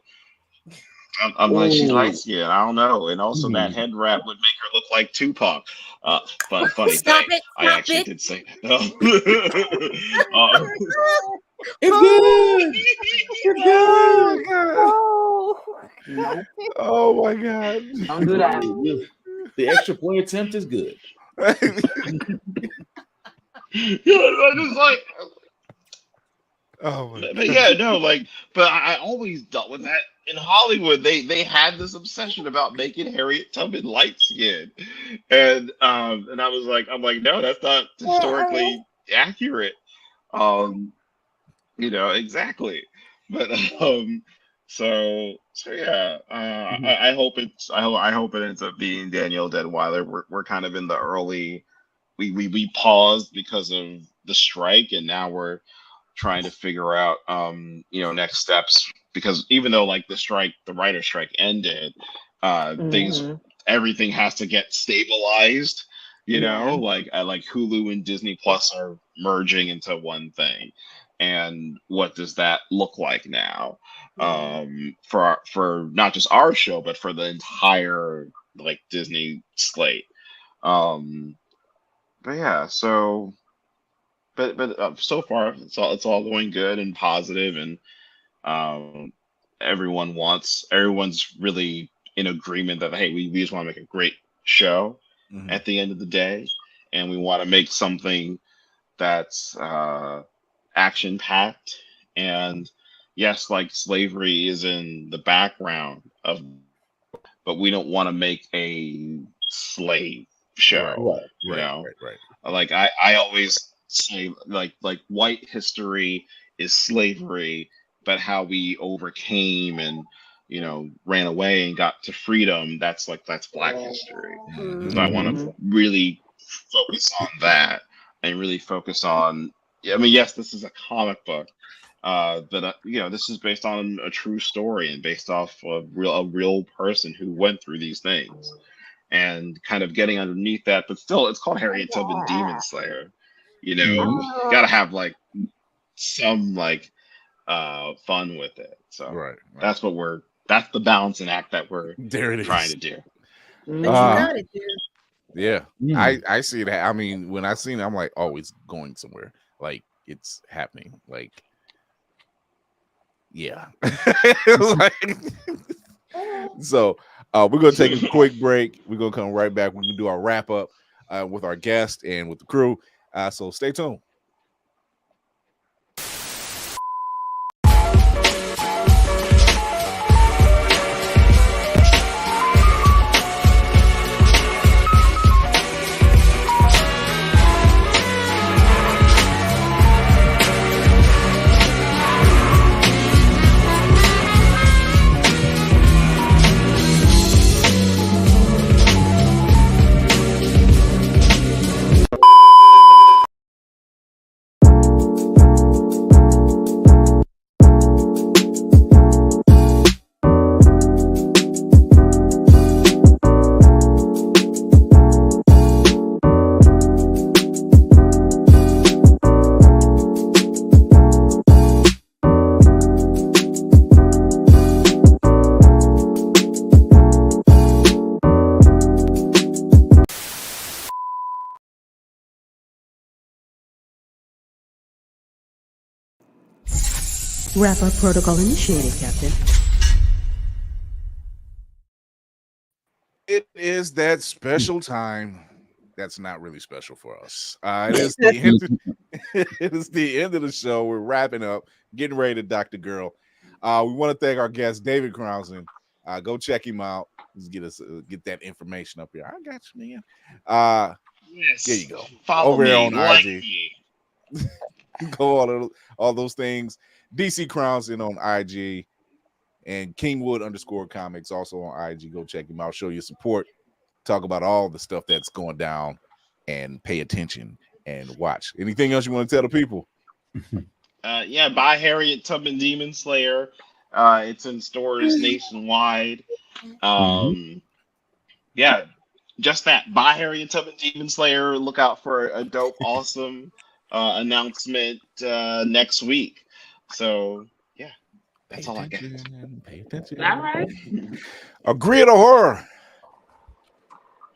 I'm like, she Ooh. light skinned. I don't know. And also that head wrap would make her look like Tupac. Funny Stop thing. it! I Stop actually it! did say that. It's good. It's good. Oh my god! Don't do that. The extra point attempt is good. Yeah, I just like. Oh my But god! yeah, no, like, but I always dealt with that in Hollywood. They had this obsession about making Harriet Tubman light skinned, and I was like, no, that's not historically accurate. Um, exactly. But so yeah, I hope I hope it ends up being Danielle Deadweiler. We're kind of in the early. We paused because of the strike, and now we're trying to figure out next steps, because even though like the writer strike ended, everything has to get stabilized, like Hulu and Disney Plus are merging into one thing, and what does that look like now, for not just our show but for the entire like Disney slate. But yeah, so so far it's all going good and positive, and um, everyone's really in agreement that, hey, we just want to make a great show at the end of the day, and we want to make something that's action packed, and yes, like slavery is in the background of, but we don't want to make a slave show. Right. Like I always say, like white history is slavery, but how we overcame and ran away and got to freedom, that's black history. So I want to really focus on that, and really focus on, I mean, yes, this is a comic book, but this is based on a true story and based off a real person who went through these things, and kind of getting underneath that. But still, it's called Harriet Tubman Demon Slayer. Gotta have like some like fun with it. So Right. that's the balancing act that we're trying to do. But you got it, dude. Yeah, I see that. I mean, when I seen it, I'm like, oh, it's going somewhere. Like, it's happening. Like, yeah. So we're gonna take a quick break. We're gonna come right back. We're gonna do our wrap up with our guest and with the crew. So stay tuned. Wrap-up protocol initiated, Captain. It is that special time that's not really special for us. It is the end. It is the end of the show. We're wrapping up, getting ready to Dr. Girl. We want to thank our guest, David Crownson. Go check him out. Let's get that information up here. I got you, man. Yes. There you go. Follow Over me, here on like IG. me. Go all those things. DC Crownson on IG, and Kingwood_comics also on IG. Go check him out. Show your support. Talk about all the stuff that's going down, and pay attention and watch. Anything else you want to tell the people? Yeah, buy Harriet Tubman Demon Slayer. It's in stores nationwide. Yeah, just that. Buy Harriet Tubman Demon Slayer. Look out for a dope, awesome announcement next week. So yeah. That's all I got. Pay attention. All right. Agree to horror.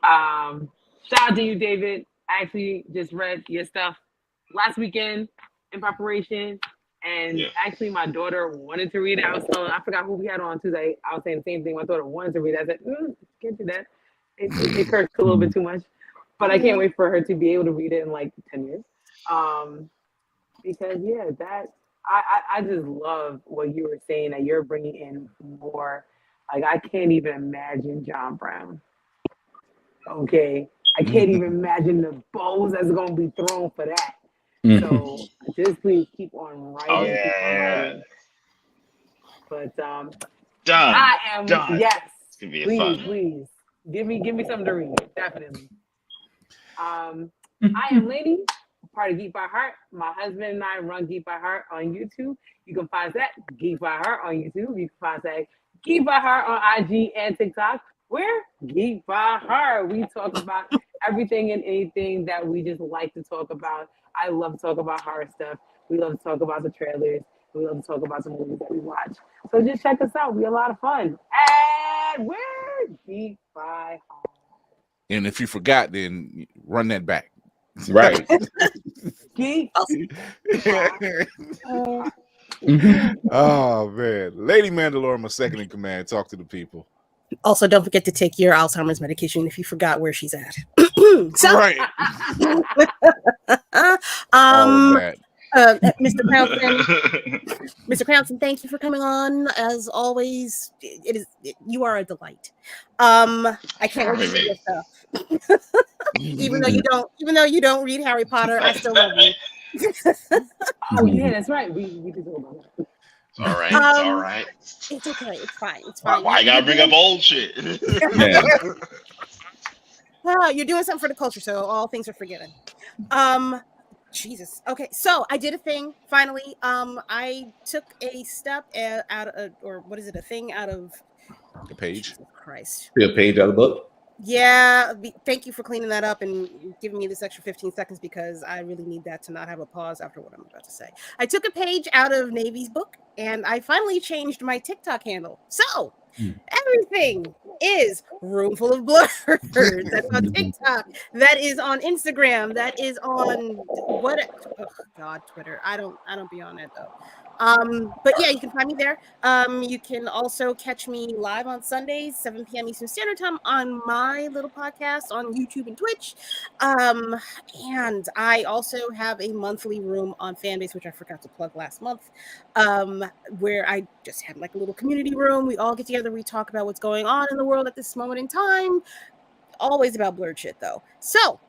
Shout out to you, David. I actually just read your stuff last weekend in preparation. And actually, my daughter wanted to read it. I forgot who we had on Tuesday. I was saying the same thing. My daughter wanted to read it. I said, can't do that. It hurts a little bit too much. But I can't wait for her to be able to read it in like 10 years. Because, yeah, I just love what you were saying, that you're bringing in more. Like, I can't even imagine John Brown. Okay? I can't even imagine the bows that's going to be thrown for that. So just please keep on writing. Oh, Keep on yeah. writing. But Done. I am Done. yes. It's gonna be Please, fun. please. Give me something to read. Definitely. I am Lady, part of Geek by Heart. My husband and I run Geek by Heart on YouTube. You can find that Geek by Heart on YouTube. You can find that Geek by Heart on IG and TikTok. Where? Geek by Heart. We talk about everything and anything that we just like to talk about. I love to talk about horror stuff. We love to talk about the trailers. We love to talk about the movies that we watch. So just check us out. We're a lot of fun. And we're Geek by Heart. And if you forgot, then run that back. Right. Geek. Oh man, Lady Mandalore, my second in command. Talk to the people. Also, don't forget to take your Alzheimer's medication if you forgot where she's at. Right. Mr. Crownson, thank you for coming on. As always, you are a delight. I can't wait to see your stuff. even though you don't read Harry Potter, I still love you. Oh yeah, that's right. We did talk about that. It's all right. It's all right. It's okay. It's fine. It's fine. Why you gotta bring up old shit? You're doing something for the culture, so all things are forgiven. Jesus. Okay, so I did a thing finally. I took a step out of, or what is it? A thing out of the page. Jesus Christ. A page out of the book. Yeah. Thank you for cleaning that up and giving me this extra 15 seconds because I really need that to not have a pause after what I'm about to say. I took a page out of Navy's book and I finally changed my TikTok handle. So everything is Room Full of Blurs. That's on TikTok. That is on Instagram. That is on Twitter. I don't be on it though. But yeah, you can find me there. You can also catch me live on Sundays, 7 p.m. Eastern Standard Time on my little podcast on YouTube and Twitch. And I also have a monthly room on Fanbase, which I forgot to plug last month, where I just have like a little community room. We all get together. We talk about what's going on in the world at this moment in time. Always about blurred shit though. So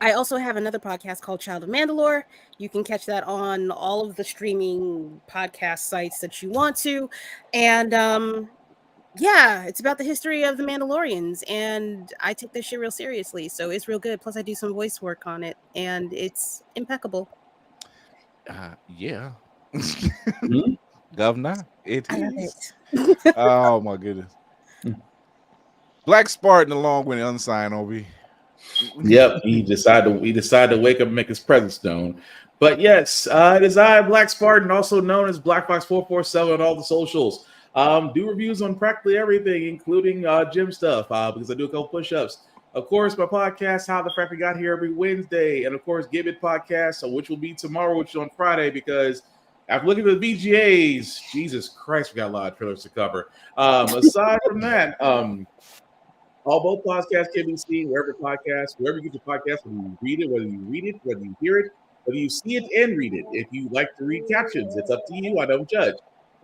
I also have another podcast called Child of Mandalore. You can catch that on all of the streaming podcast sites that you want to. And yeah, it's about the history of the Mandalorians. And I take this shit real seriously. So it's real good. Plus I do some voice work on it. And it's impeccable. Yeah. Governor, it is. It. Oh my goodness. Black Spartan along with Unsigned Obi. Yep, he decided to wake up and make his presence known. But yes, it is I, Black Spartan, also known as Black Fox 447 on all the socials. Do reviews on practically everything, including gym stuff, because I do a couple push-ups. Of course, my podcast, How the Frack We Got Here, every Wednesday, and of course, Give It podcast, which will be tomorrow, which is on Friday, because after looking at the VGAs, Jesus Christ, we got a lot of trailers to cover. Aside from that, both podcasts can be seen wherever you get your podcast, whether you read it, whether you hear it, whether you see it and read it. If you like to read captions, it's up to you. I don't judge.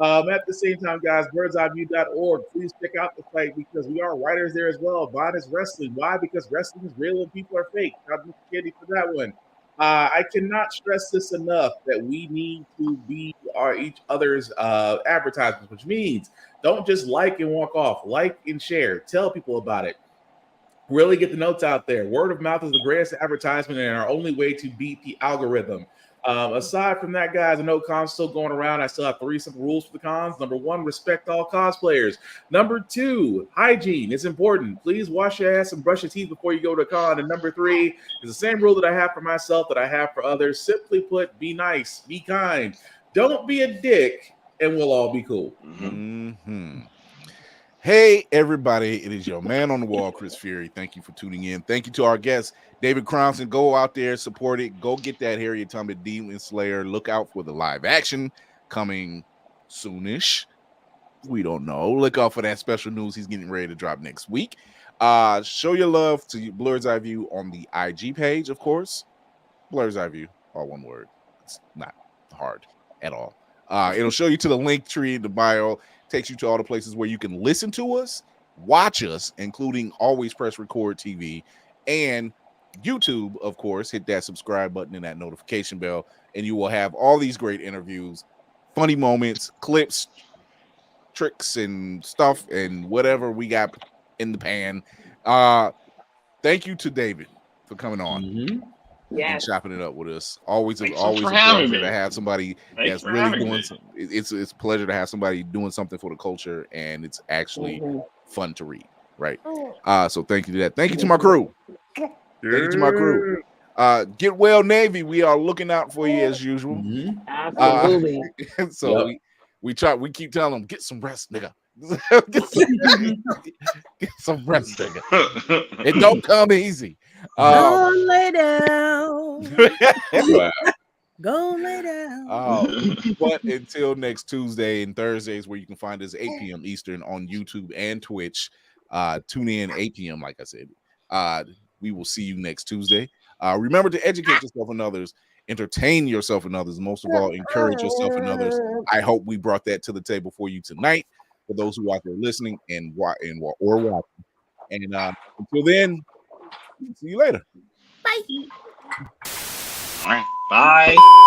At the same time, guys, birdseyeView.org. Please check out the site because we are writers there as well. Vine is wrestling. Why? Because wrestling is real and people are fake. I'm kidding for that one. I cannot stress this enough that we need to be each other's advertisements, which means don't just like and walk off. Like and share. Tell people about it. Really get the notes out there. Word of mouth is the greatest advertisement and our only way to beat the algorithm. Aside from that, guys, I know cons still going around. I still have 3 simple rules for the cons. Number 1, respect all cosplayers. Number 2, hygiene is important. Please wash your ass and brush your teeth before you go to a con. And number 3 is the same rule that I have for myself that I have for others. Simply put, be nice, be kind. Don't be a dick. and we'll all be cool. Mm-hmm. Hey, everybody, it is your man on the wall, Chris Fury. Thank you for tuning in. Thank you to our guest, David Crownson. Go out there, support it. Go get that Harriet Tubman Demon Slayer. Look out for the live action coming soonish. We don't know. Look out for that special news he's getting ready to drop next week. Show your love to Blur's Eye View on the IG page, of course. Blur's Eye View, all one word. It's not hard at all. It'll show you to the link tree in the bio. Takes you to all the places where you can listen to us, watch us, including Always Press Record TV and YouTube, of course. Hit that subscribe button and that notification bell, and you will have all these great interviews, funny moments, clips, tricks, and stuff, and whatever we got in the pan. Thank you to David for coming on. And chopping it up with us. Always a pleasure to have somebody that's really doing something. It's a pleasure to have somebody doing something for the culture, and it's actually fun to read, right? So thank you to that. Thank you to my crew. Thank you to my crew. Get well, Navy. We are looking out for you as usual. Absolutely. So we keep telling them, get some rest, nigga. Get some rest, nigga. It don't come easy. Go lay down. Wow. Go lay down. But until next Tuesday and Thursdays, where you can find us 8 p.m. Eastern on YouTube and Twitch. Tune in 8 p.m. Like I said. We will see you next Tuesday. Remember to educate yourself and others, entertain yourself and others, most of all, encourage yourself and others. I hope we brought that to the table for you tonight. For those who are out there listening or watching. And until then, see you later. Bye. All right. Bye.